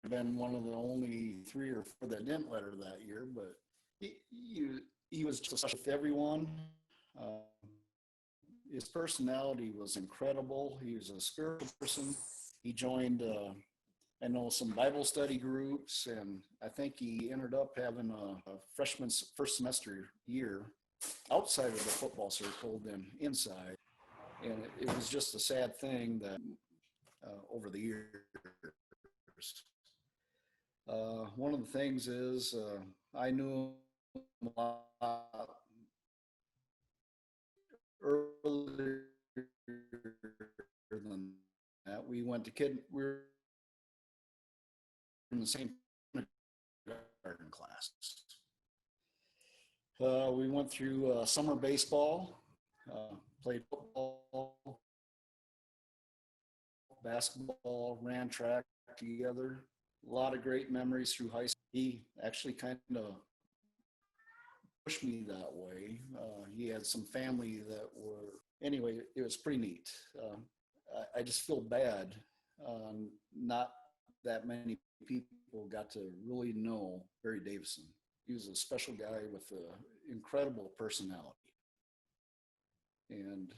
been one of the only 3 or 4 that didn't let her that year, but he was just with everyone. His personality was incredible. He was a spiritual person. He joined, I know, some Bible study groups, and I think he ended up having a freshman's first semester year outside of the football circle than inside. And it was just a sad thing that over the years. One of the things is I knew him a lot earlier than that. We were in the same kindergarten class. We went through summer baseball, played football, basketball, ran track together. A lot of great memories through high school. He actually kind of pushed me that way. He had some family that were, anyway, it was pretty neat. I just feel bad. Not that many people got to really know Barry Davison. He was a special guy with an incredible personality. And,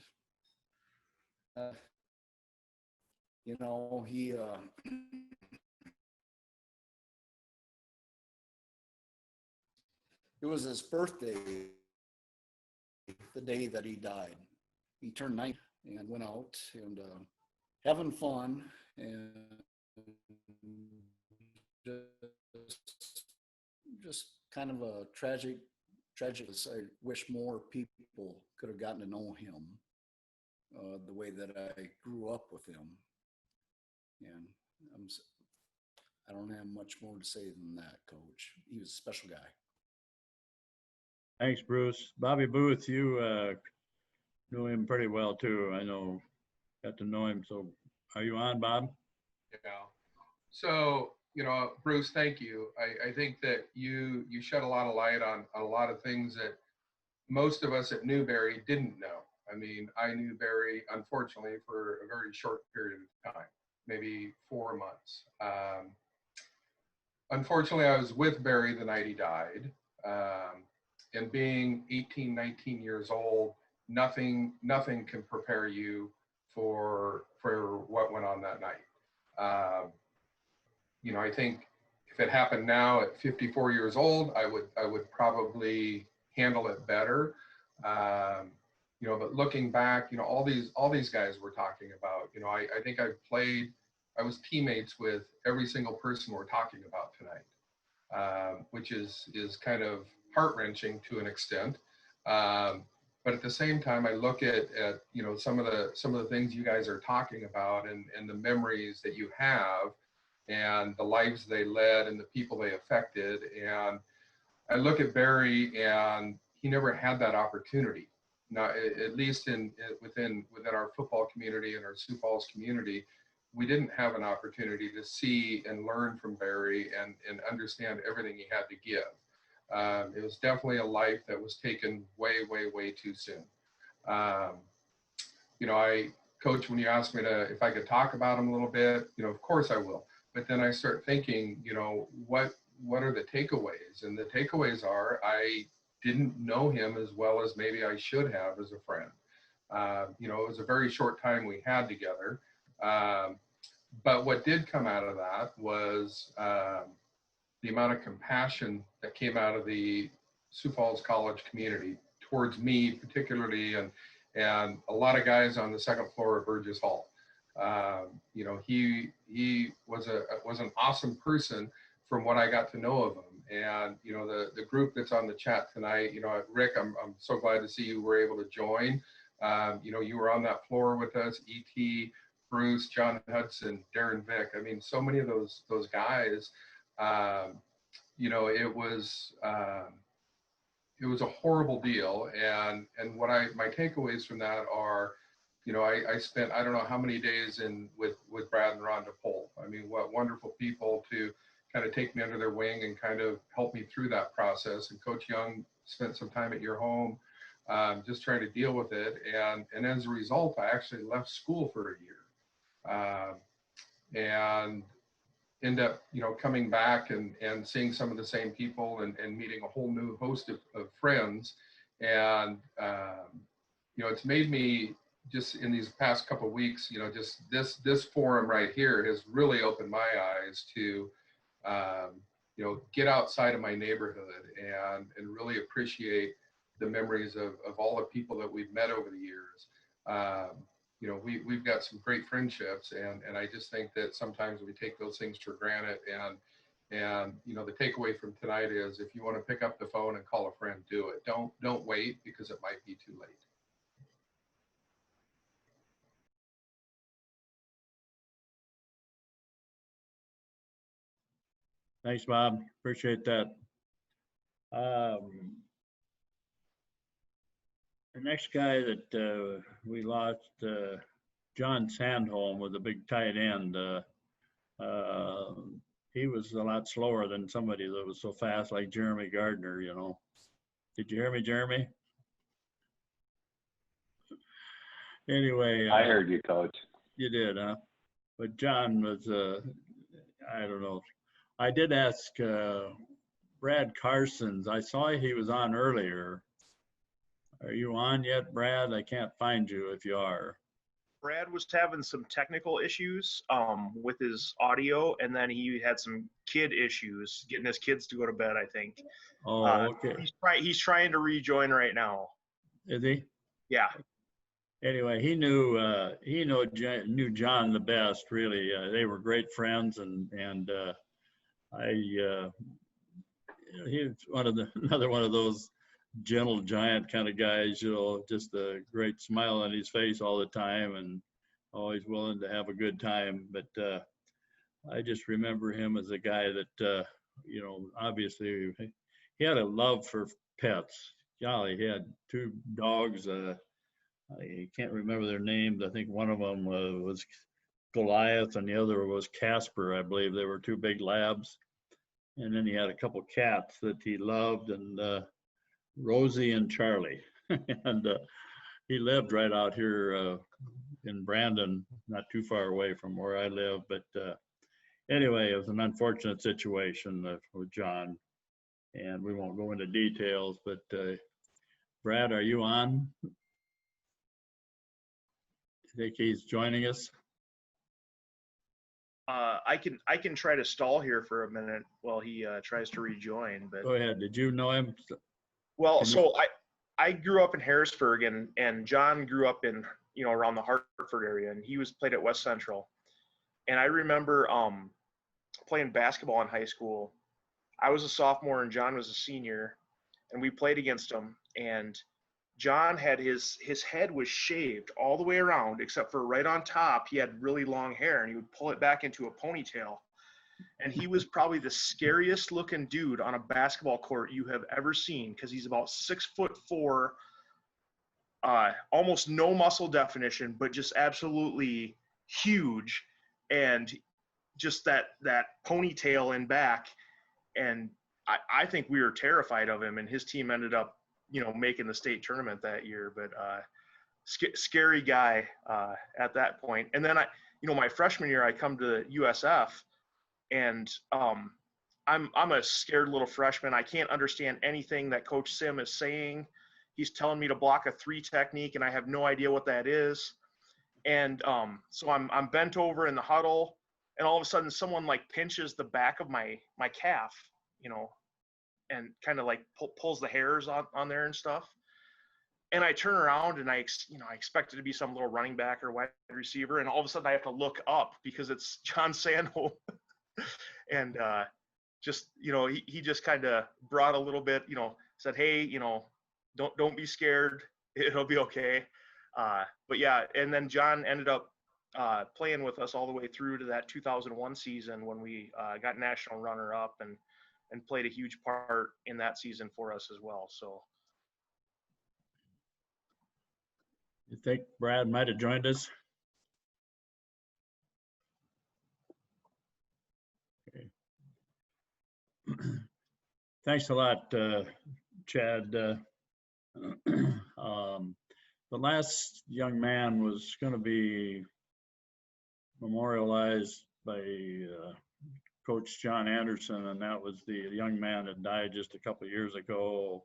you know, he, it was his birthday, the day that he died. He turned 90 and went out and having fun, and just kind of a tragic. I wish more people could have gotten to know him the way that I grew up with him. And I don't have much more to say than that, Coach. He was a special guy. Thanks, Bruce. Bobby Booth, you knew him pretty well too. I know, got to know him. So are you on, Bob? Yeah. So, you know, Bruce, thank you. I think that you shed a lot of light on a lot of things that most of us at Newberry didn't know. I mean, I knew Barry, unfortunately, for a very short period of time, maybe 4 months. Unfortunately, I was with Barry the night he died. And being 18, 19 years old, nothing can prepare you for what went on that night. You know, I think if it happened now at 54 years old, I would probably handle it better. You know, but looking back, you know, all these guys we're talking about, you know, I think I was teammates with every single person we're talking about tonight, which is kind of heart-wrenching to an extent. But at the same time, I look at you know, some of the things you guys are talking about and the memories that you have and the lives they led and the people they affected. And I look at Barry, and he never had that opportunity. Now, at least within our football community and our Sioux Falls community, we didn't have an opportunity to see and learn from Barry and understand everything he had to give. It was definitely a life that was taken way, way, way too soon. You know, Coach, when you asked me if I could talk about him a little bit, you know, of course I will. But then I start thinking, you know, what are the takeaways? And the takeaways are, I didn't know him as well as maybe I should have as a friend. You know, it was a very short time we had together. But what did come out of that was the amount of compassion that came out of the Sioux Falls College community towards me particularly, and a lot of guys on the second floor of Burgess Hall. You know, he was an awesome person from what I got to know of him. And, you know, the group that's on the chat tonight, you know, Rick, I'm so glad to see you were able to join. You know, you were on that floor with us, E.T., Bruce, John Hudson, Darren Vick. I mean, so many of those guys, you know, it was a horrible deal. And what my takeaways from that are, you know, I spent, I don't know how many days with Brad and Rhonda Pohl. I mean, what wonderful people to kind of take me under their wing and kind of help me through that process. And Coach Young spent some time at your home, just trying to deal with it. And as a result, I actually left school for a year. and end up, coming back and seeing some of the same people and meeting a whole new host of friends. And, it's made me just in these past couple of weeks, just this forum right here has really opened my eyes to, get outside of my neighborhood and really appreciate the memories of all the people that we've met over the years. We've got some great friendships, and I just think that sometimes we take those things for granted. And the takeaway from tonight is, if you want to pick up the phone and call a friend, do it. Don't wait, because it might be too late. Thanks, Bob. Appreciate that. The next guy that we lost, John Sandholm, was a big tight end. He was a lot slower than somebody that was so fast, like Jeremy Gardner, Did you hear me, Jeremy? Anyway. I heard you, Coach. You did, huh? But John was, I don't know. I did ask Brad Carsons. I saw he was on earlier. Are you on yet, Brad? I can't find you if you are. Brad was having some technical issues with his audio, and then he had some kid issues getting his kids to go to bed, I think. Oh, okay. He's trying to rejoin right now. Is he? Yeah. Anyway, he knew John the best, really. They were great friends, and he was another one of those gentle giant kind of guys, just a great smile on his face all the time and always willing to have a good time. But I just remember him as a guy that, obviously he had a love for pets. Golly, he had 2 dogs. I can't remember their names. I think one of them was Goliath and the other was Casper, I believe. They were 2 big labs. And then he had a couple cats that he loved, and Rosie and Charlie. And he lived right out here in Brandon, not too far away from where I live. But anyway, it was an unfortunate situation with John, and we won't go into details. But Brad, are you on? I think he's joining us. I can try to stall here for a minute while he tries to rejoin. But go ahead. Did you know him? Well, so I grew up in Harrisburg, and John grew up in around the Hartford area, and he played at West Central. And I remember playing basketball in high school. I was a sophomore and John was a senior, and we played against him. And John had his head was shaved all the way around, except for right on top. He had really long hair, and he would pull it back into a ponytail. And he was probably the scariest looking dude on a basketball court you have ever seen, because he's about 6'4", almost no muscle definition, but just absolutely huge, and just that ponytail in back. And I think we were terrified of him, and his team ended up making the state tournament that year. But scary guy at that point. And then my freshman year, I come to USF, and I'm a scared little freshman. I can't understand anything that Coach Sim is saying. He's telling me to block a 3 technique, and I have no idea what that is. And so I'm bent over in the huddle, and all of a sudden someone pinches the back of my calf, and kind of pulls the hairs on there and stuff. And I turn around, and I expect it to be some little running back or wide receiver, and all of a sudden I have to look up because it's John Sandholm. And just he just kind of brought a little bit, said, hey, don't be scared, it'll be okay. But yeah, and then John ended up playing with us all the way through to that 2001 season when we got national runner up, and played a huge part in that season for us as well. So you think Brad might have joined us? Okay. Thanks a lot, Chad. The last young man was going to be memorialized by Coach John Anderson, and that was the young man that died just a couple of years ago.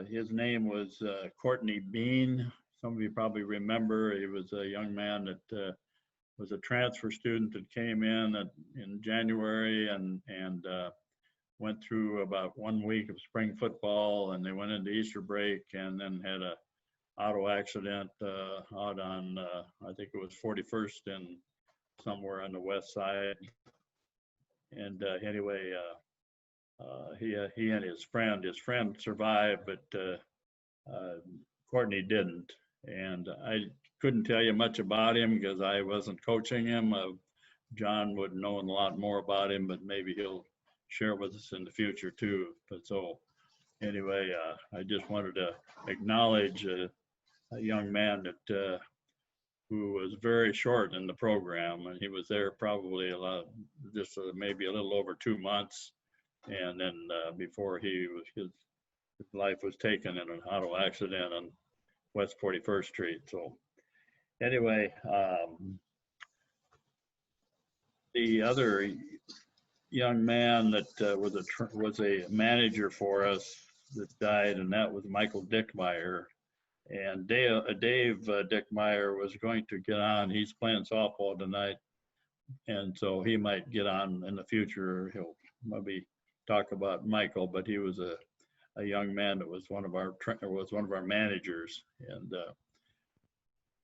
His name was Courtney Bean. Some of you probably remember. He was a young man that was a transfer student that came in January and went through about 1 week of spring football, and they went into Easter break and then had a auto accident out on I think it was 41st and somewhere on the west side. And anyway, he and his friend survived, but Courtney didn't. And I couldn't tell you much about him because I wasn't coaching him. John would know a lot more about him, but maybe he'll share with us in the future too. But so anyway, I just wanted to acknowledge a young man that who was very short in the program, and he was there probably maybe a little over 2 months, and then before his life was taken in an auto accident on West 41st Street. So anyway, the other young man that was a manager for us that died, and that was Michael Dickmeyer. And Dave Dickmeyer was going to get on. He's playing softball tonight, and so he might get on in the future. He'll maybe talk about Michael, but he was a young man that was one of our managers. And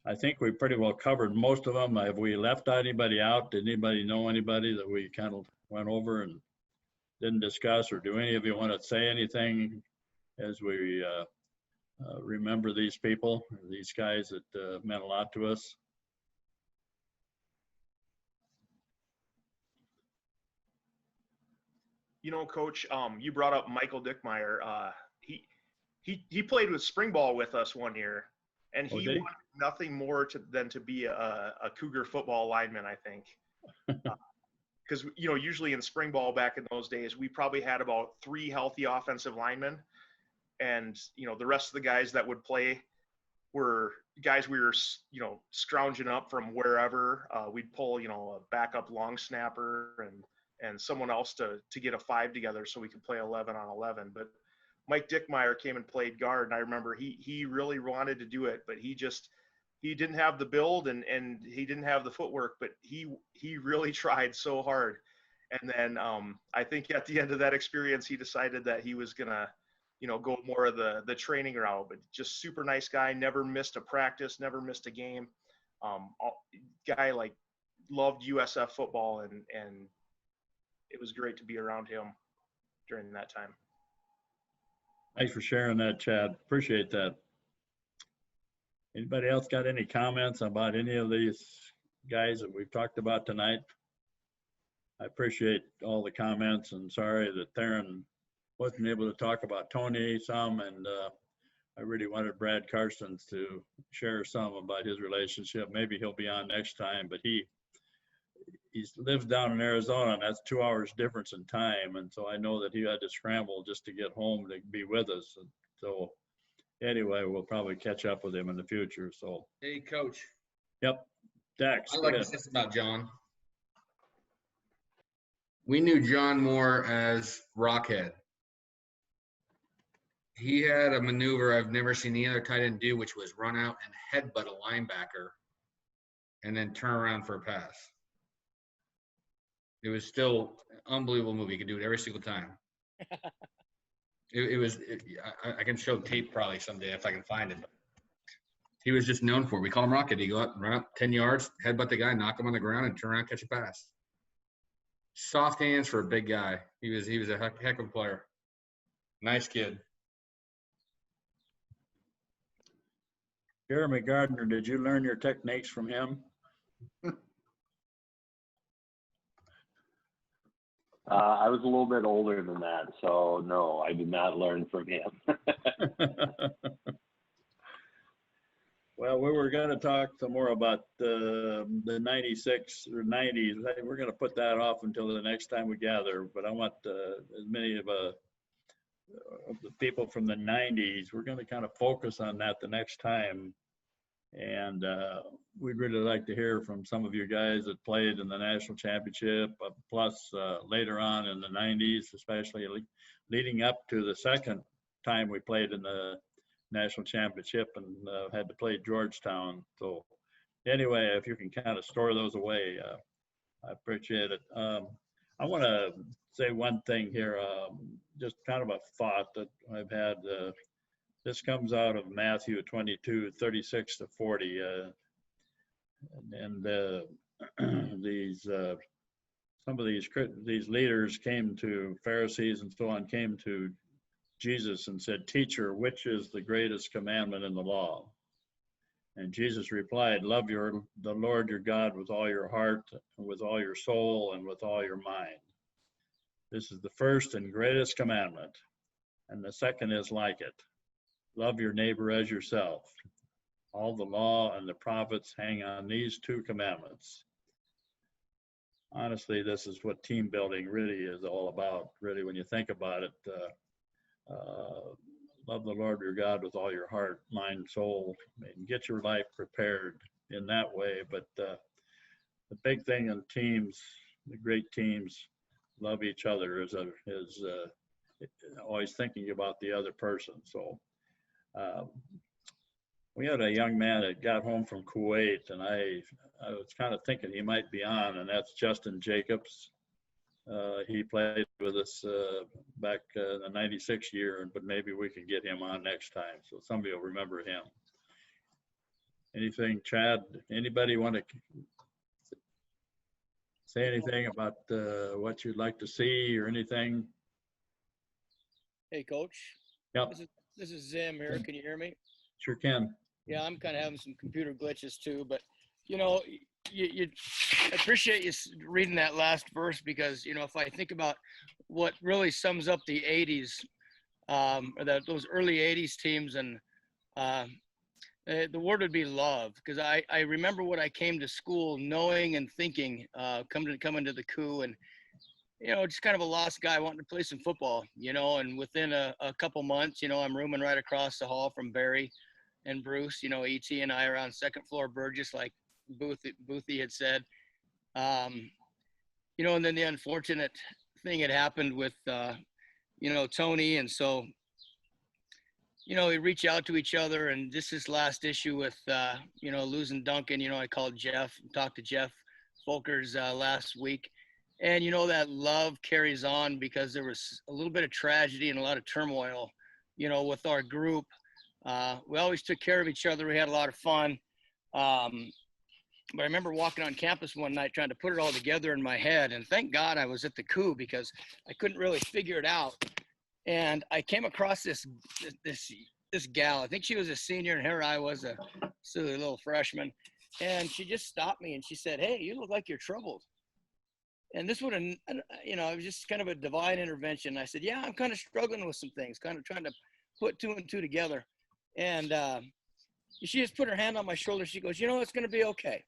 I think we pretty well covered most of them. Have we left anybody out? Did anybody know anybody that we kind of went over and didn't discuss? Or do any of you want to say anything as we remember these people, these guys that meant a lot to us? You know, Coach, you brought up Michael Dickmeyer. He played with spring ball with us one year, and he wanted nothing more than to be a Cougar football lineman, I think. Because, usually in spring ball back in those days, we probably had about 3 healthy offensive linemen. And, the rest of the guys that would play were guys we were, scrounging up from wherever. We'd pull, a backup long snapper and someone else to get a 5 together so we could play 11 on 11. But Mike Dickmeyer came and played guard, and I remember he really wanted to do it, but he didn't have the build and he didn't have the footwork, but he really tried so hard. And then I think at the end of that experience, he decided that he was gonna go more of the training route. But just super nice guy, never missed a practice, never missed a game. Guy loved USF football, and it was great to be around him during that time. Thanks for sharing that, Chad. Appreciate that. Anybody else got any comments about any of these guys that we've talked about tonight? I appreciate all the comments, and sorry that Theron wasn't able to talk about Tony some, and I really wanted Brad Carstens to share some about his relationship. Maybe he'll be on next time, but he lives down in Arizona, and that's 2 hours difference in time. And so I know that he had to scramble just to get home to be with us. And so anyway, we'll probably catch up with him in the future. So, hey, Coach. Yep. Dax. I like to say this about John. We knew John more as Rockhead. He had a maneuver I've never seen any other tight end do, which was run out and headbutt a linebacker and then turn around for a pass. It was still an unbelievable move. He could do it every single time. I can show tape probably someday if I can find it. He was just known for it. We call him Rocket. He'd go out, run up 10 yards, headbutt the guy, knock him on the ground, and turn around, catch a pass. Soft hands for a big guy. He was a heck of a player. Nice kid. Jeremy Gardner, did you learn your techniques from him? I was a little bit older than that, so no, I did not learn from him. Well, we were going to talk some more about the 96 or 90s. We're going to put that off until the next time we gather, but I want as many of the people from the 90s, we're going to kind of focus on that the next time. And we'd really like to hear from some of you guys that played in the national championship, plus later on in the 90s, especially leading up to the second time we played in the national championship and had to play Georgetown. So anyway, if you can kind of store those away, I appreciate it. I want to say one thing here, just kind of a thought that I've had. This comes out of Matthew 22, 36 to 40. These some of these leaders came to Pharisees and so on, came to Jesus and said, "Teacher, which is the greatest commandment in the law?" And Jesus replied, "Love the Lord your God with all your heart, and with all your soul, and with all your mind. This is the first and greatest commandment, and the second is like it. Love your neighbor as yourself. All the law and the prophets hang on these two commandments." Honestly, this is what team building really is all about. Really, when you think about it, love the Lord your God with all your heart, mind, soul, and get your life prepared in that way. But the big thing in teams, the great teams, love each other is always thinking about the other person. So we had a young man that got home from Kuwait, and I was kind of thinking he might be on, and that's Justin Jacobs. He played with us back in the 96 year, but maybe we can get him on next time. So somebody will remember him. Anything, Chad? Anybody want to say anything about what you'd like to see or anything? Hey, Coach. Yep. This is Zim here. Can you hear me? Sure can. Yeah, I'm kind of having some computer glitches too, but I appreciate you reading that last verse because, if I think about what really sums up the 80s, or those early 80s teams, and the word would be love, because I remember what I came to school knowing and thinking, coming to the coup, and just kind of a lost guy wanting to play some football, and within a couple months, I'm rooming right across the hall from Barry and Bruce, E.T. and I are on second floor Burgess, like Boothie had said. And then the unfortunate thing had happened with, Tony. And so, we reach out to each other, and this last issue with, losing Duncan, I called talked to Jeff Folkers last week. And, that love carries on because there was a little bit of tragedy and a lot of turmoil, with our group. We always took care of each other. We had a lot of fun. But I remember walking on campus one night trying to put it all together in my head. And thank God I was at the coup because I couldn't really figure it out. And I came across this gal. I think she was a senior, and here I was a silly little freshman. And she just stopped me and she said, "Hey, you look like you're troubled." And this would have, it was just kind of a divine intervention. I said, "Yeah, I'm kind of struggling with some things, kind of trying to put two and two together." And she just put her hand on my shoulder. She goes, "It's going to be okay."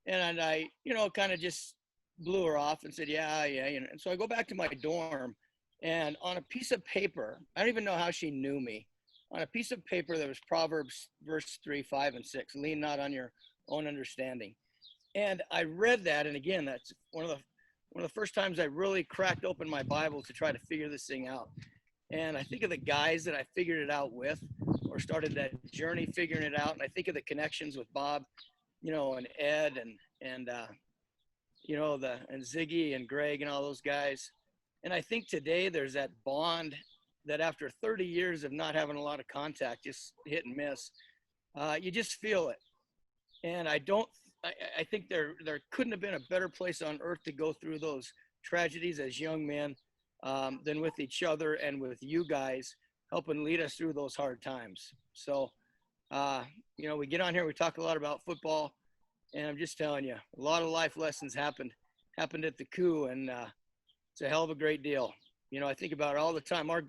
And I, kind of just blew her off and said, yeah. And so I go back to my dorm, and on a piece of paper, I don't even know how she knew me. On a piece of paper, there was Proverbs verse 3, 5, and 6. Lean not on your own understanding. And I read that, and again, that's one of the first times I really cracked open my Bible to try to figure this thing out. And I think of the guys that I figured it out with, or started that journey figuring it out. And I think of the connections with Bob, and Ed and Ziggy and Greg and all those guys. And I think today there's that bond that after 30 years of not having a lot of contact, just hit and miss, you just feel it. And I think there couldn't have been a better place on earth to go through those tragedies as young men than with each other and with you guys helping lead us through those hard times. So, we get on here, we talk a lot about football, and I'm just telling you, a lot of life lessons happened at the coup, and it's a hell of a great deal. I think about it all the time. The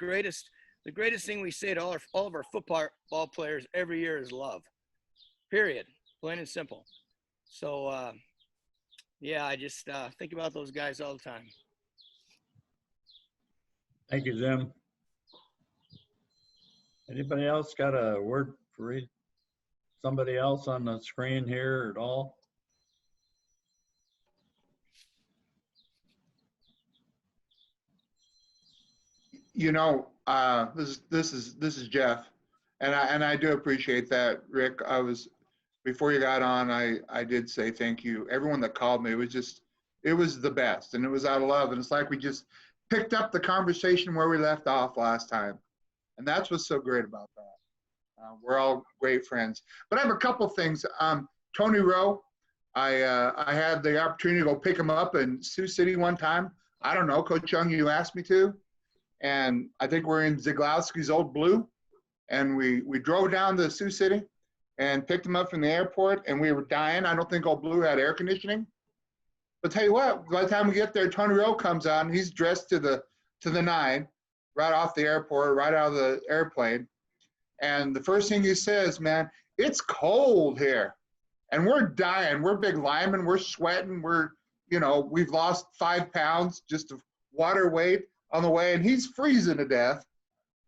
greatest thing we say to all of our football players every year is love, period, plain and simple. So, I just think about those guys all the time. Thank you, Jim. Anybody else got a word for somebody else on the screen here at all? This is Jeff, and I do appreciate that, Rick. Before you got on, I did say thank you. Everyone that called me, it was the best, and it was out of love, and it's like we just picked up the conversation where we left off last time, and that's what's so great about that. We're all great friends. But I have a couple things. Tony Rowe, I had the opportunity to go pick him up in Sioux City one time. I don't know, Coach Young, you asked me to. And I think we're in Ziglowski's Old Blue. And we drove down to Sioux City and picked him up from the airport. And we were dying. I don't think Old Blue had air conditioning. But tell you what, by the time we get there, Tony Rowe comes on. He's dressed to the nine, right off the airport, right out of the airplane. And the first thing he says, man, it's cold here. And we're dying. We're big linemen. We're sweating. We've lost 5 pounds just of water weight on the way. And he's freezing to death.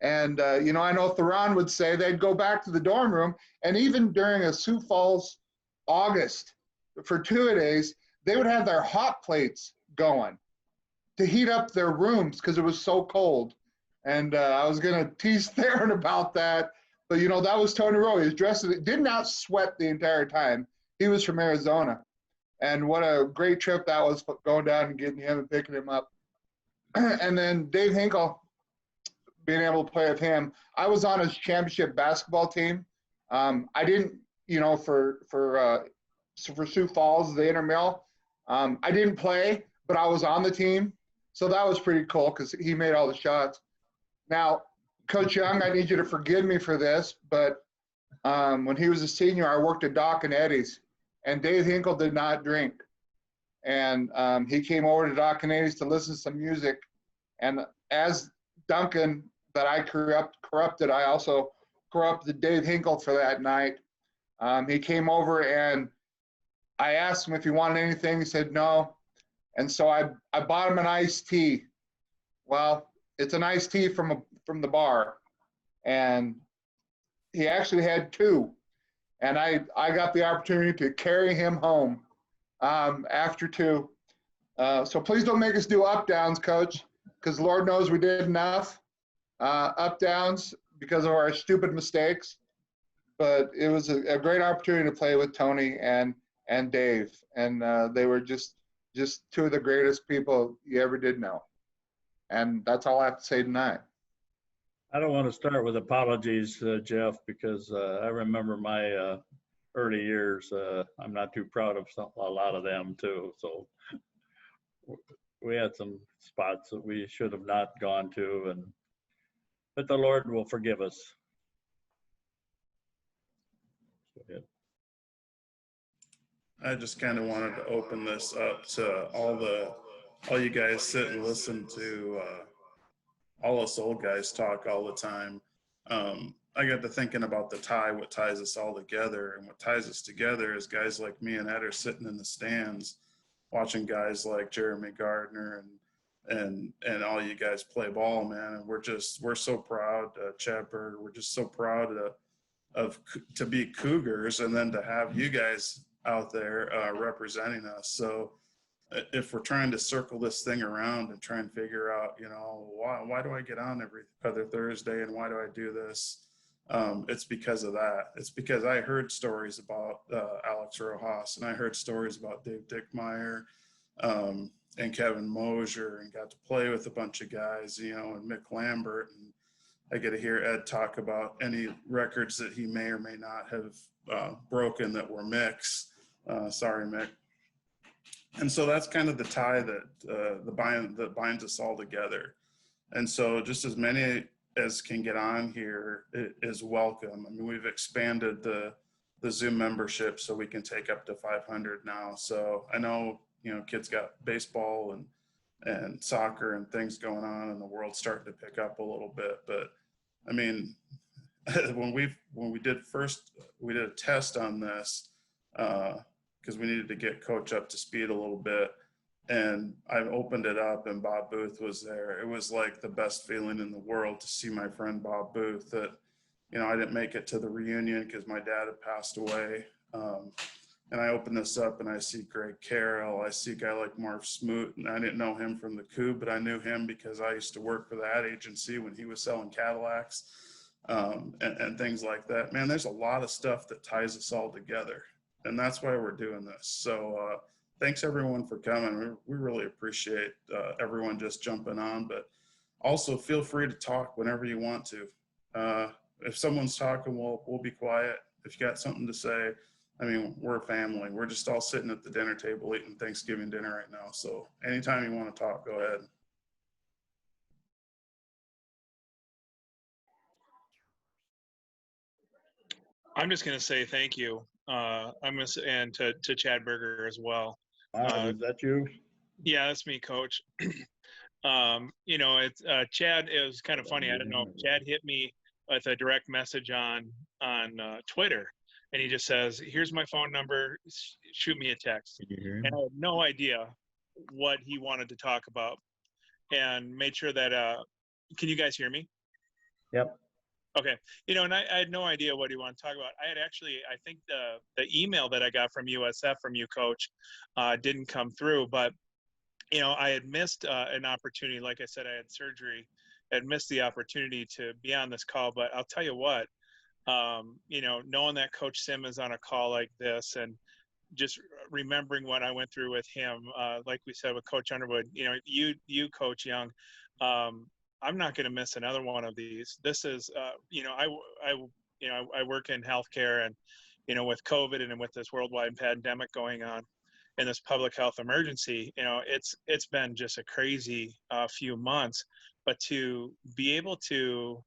And, I know Theron would say they'd go back to the dorm room. And even during a Sioux Falls August for 2 days, they would have their hot plates going to heat up their rooms because it was so cold. And I was going to tease Theron about that. But, that was Tony Rowe. He was dressed, did not sweat the entire time. He was from Arizona. And what a great trip that was, going down and getting him and picking him up. And then Dave Hinkle, being able to play with him. I was on his championship basketball team. I didn't, for Sioux Falls, the intramural, I didn't play, but I was on the team. So that was pretty cool because he made all the shots. Now, Coach Young, I need you to forgive me for this, but when he was a senior, I worked at Doc and Eddie's, and Dave Hinkle did not drink. And he came over to Doc and Eddie's to listen to some music. And as Duncan, that I corrupted, I also corrupted Dave Hinkle for that night. He came over and I asked him if he wanted anything. He said no. And so I bought him an iced tea. Well, it's an iced tea from the bar. And he actually had 2. And I got the opportunity to carry him home after 2. So please don't make us do up downs, Coach, because Lord knows we did enough up downs because of our stupid mistakes. But it was a great opportunity to play with Tony and Dave. And they were just 2 of the greatest people you ever did know. And that's all I have to say tonight. I don't want to start with apologies, Jeff, because I remember my early years. I'm not too proud of a lot of them too. So we had some spots that we should have not gone to, but the Lord will forgive us. I just kind of wanted to open this up to all you guys sit and listen to all us old guys talk all the time. I got to thinking about what ties us all together. And what ties us together is guys like me and Ed are sitting in the stands watching guys like Jeremy Gardner and all you guys play ball, man. And we're so proud, Chad Berger, we're just so proud to be Cougars and then to have you guys out there representing us. So if we're trying to circle this thing around and try and figure out, why do I get on every other Thursday and why do I do this? It's because of that. It's because I heard stories about Alex Rojas, and I heard stories about Dave Dickmeyer and Kevin Mosier, and got to play with a bunch of guys, and Mick Lambert. And I get to hear Ed talk about any records that he may or may not have broken that were Mick's. Sorry, Mick. And so that's kind of the tie that binds us all together. And so just as many as can get on here is welcome. I mean, we've expanded the Zoom membership so we can take up to 500 now. So I know, kids got baseball and soccer and things going on, and the world's starting to pick up a little bit. But I mean, when we did a test on this, because we needed to get Coach up to speed a little bit. And I opened it up and Bob Booth was there. It was like the best feeling in the world to see my friend Bob Booth that, I didn't make it to the reunion because my dad had passed away. And I open this up and I see Greg Carroll. I see a guy like Marv Smoot, and I didn't know him from the Coup, but I knew him because I used to work for that agency when he was selling Cadillacs, and things like that. Man, there's a lot of stuff that ties us all together, and that's why we're doing this. So thanks everyone for coming. We really appreciate everyone just jumping on, but also feel free to talk whenever you want to. If someone's talking, we'll be quiet. If you got something to say, I mean, we're a family. We're just all sitting at the dinner table eating Thanksgiving dinner right now. So anytime you want to talk, go ahead. I'm just going to say thank you. And to Chad Berger as well. Is that you? Yeah, that's me, Coach. It's Chad. It was kind of funny. I don't know. Chad hit me with a direct message on Twitter, and he just says, "Here's my phone number. Shoot me a text." And I had no idea what he wanted to talk about, and made sure that. Can you guys hear me? Yep. Okay. And I had no idea what he wanted to talk about. I had actually, I think the email that I got from USF from you, Coach, didn't come through, but I had missed an opportunity. Like I said, I had surgery. I had missed the opportunity to be on this call, but I'll tell you what, knowing that Coach Sim is on a call like this and just remembering what I went through with him, like we said with Coach Underwood, you Coach Young, I'm not going to miss another one of these. This is, I work in healthcare, and, with COVID and with this worldwide pandemic going on and this public health emergency, it's been just a crazy few months, but to be able to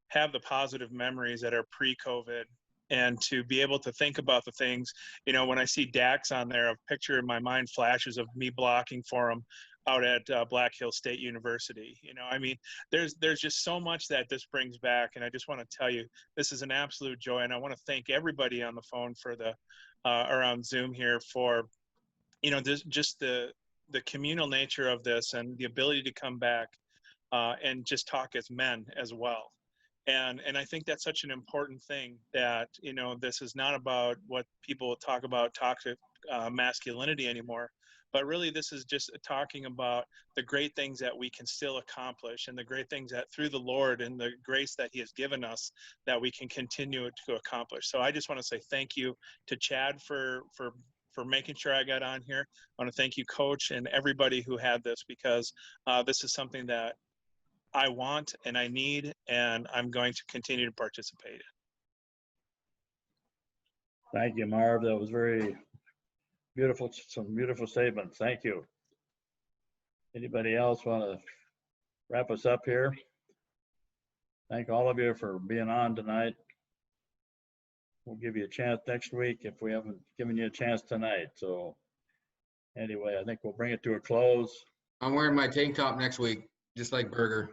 have the positive memories that are pre-COVID and to be able to think about the things, when I see Dax on there, a picture in my mind flashes of me blocking for him out at Black Hills State University. There's just so much that this brings back. And I just want to tell you, this is an absolute joy. And I want to thank everybody on the phone for or on Zoom here for, just the communal nature of this and the ability to come back and just talk as men as well. And I think that's such an important thing that, this is not about what people talk about toxic masculinity anymore, but really this is just talking about the great things that we can still accomplish and the great things that through the Lord and the grace that he has given us that we can continue to accomplish. So I just want to say thank you to Chad for making sure I got on here. I want to thank you, Coach, and everybody who had this, because this is something that I want and I need, and I'm going to continue to participate in. Thank you, Marv. That was very beautiful. Some beautiful statements. Thank you. Anybody else want to wrap us up here? Thank all of you for being on tonight. We'll give you a chance next week if we haven't given you a chance tonight. So anyway, I think we'll bring it to a close. I'm wearing my tank top next week, just like Berger.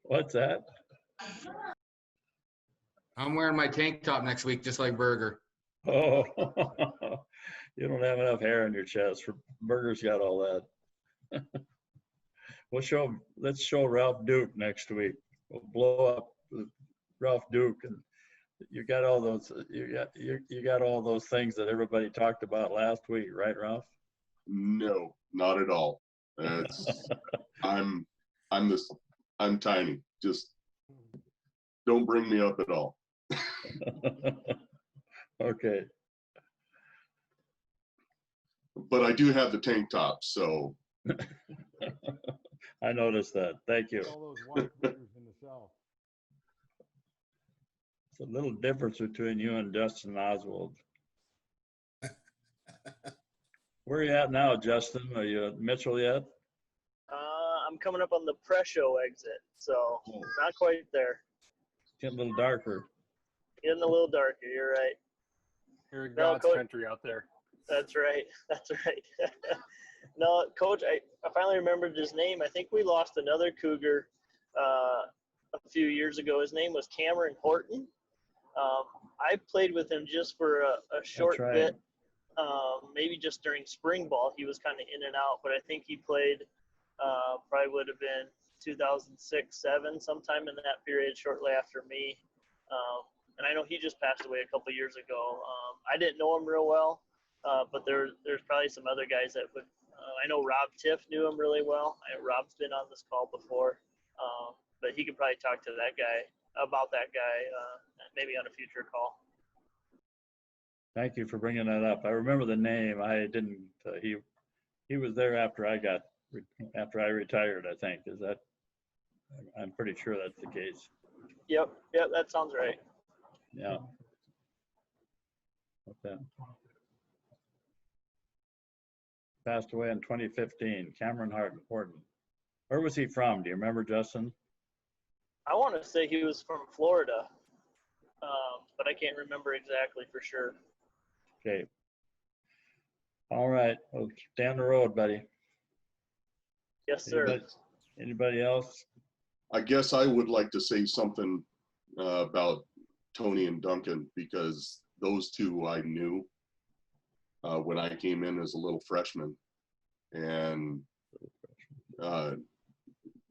What's that? I'm wearing my tank top next week, just like Berger. Oh, you don't have enough hair on your chest. Berger's got all that. Let's show Ralph Duke next week. We'll blow up Ralph Duke, and you got all those. You got all those things that everybody talked about last week, right, Ralph? No, not at all. I'm tiny. Just don't bring me up at all. Okay. But I do have the tank top, so. I noticed that. Thank you. All those white critters in the South. It's a little difference between you and Justin Oswald. Where are you at now, Justin? Are you at Mitchell yet? I'm coming up on the Presho exit, so not quite there. Getting a little darker. Getting a little darker, you're right. You're in God's country out there. That's right. That's right. No, Coach, I finally remembered his name. I think we lost another Cougar a few years ago. His name was Cameron Horton. I played with him just for a short bit, maybe just during spring ball. He was kind of in and out, but I think he played probably would have been 2006-07, sometime in that period, shortly after me. And I know he just passed away a couple years ago. I didn't know him real well, but there's probably some other guys that would. I know Rob Tiff knew him really well. Rob's been on this call before, but he could probably talk to that guy about that guy maybe on a future call. Thank you for bringing that up. I remember the name. I didn't. He was there after I retired. I think is that. I'm pretty sure that's the case. Yep, that sounds right. Yeah. Okay. Passed away in 2015. Cameron Horton. Where was he from? Do you remember, Justin? I want to say he was from Florida, but I can't remember exactly for sure. Okay. All right. Well, down the road, buddy. Yes, sir. Anybody else? I guess I would like to say something about Tony and Duncan, because those two I knew when I came in as a little freshman. And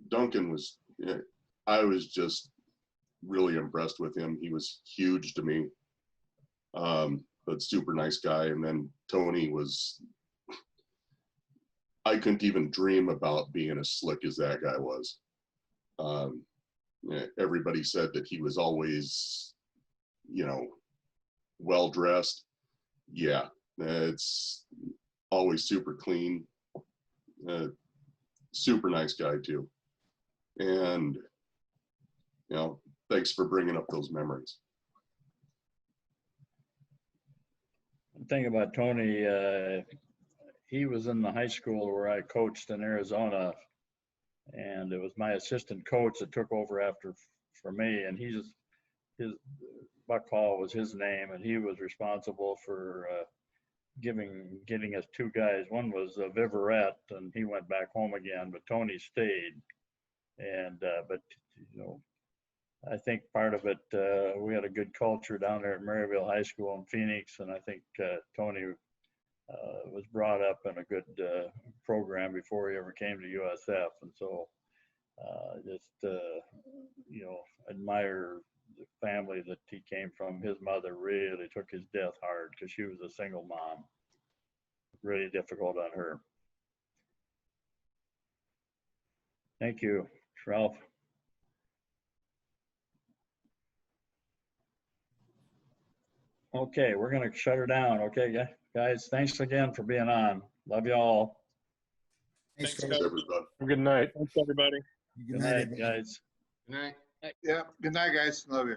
Duncan was, I was just really impressed with him. He was huge to me, but super nice guy. And then Tony was, I couldn't even dream about being as slick as that guy was. Everybody said that he was always, well dressed. Yeah, it's always super clean. Super nice guy too. And thanks for bringing up those memories. The thing about Tony, he was in the high school where I coached in Arizona, and it was my assistant coach that took over for me, and his Buck Hall was his name, and he was responsible for getting us two guys. One was Viverette, and he went back home again, but Tony stayed. And but I think part of it, we had a good culture down there at Maryville High School in Phoenix, and I think Tony was brought up in a good program before he ever came to USF, and so admire the family that he came from. His mother really took his death hard because she was a single mom. Really difficult on her. Thank you, Ralph. Okay, we're gonna shut her down. Okay, guys, thanks again for being on. Love you all. Thanks, everybody. Good night. Thanks, everybody. Good night, guys. Good night. Yeah. Good night, guys. Love you.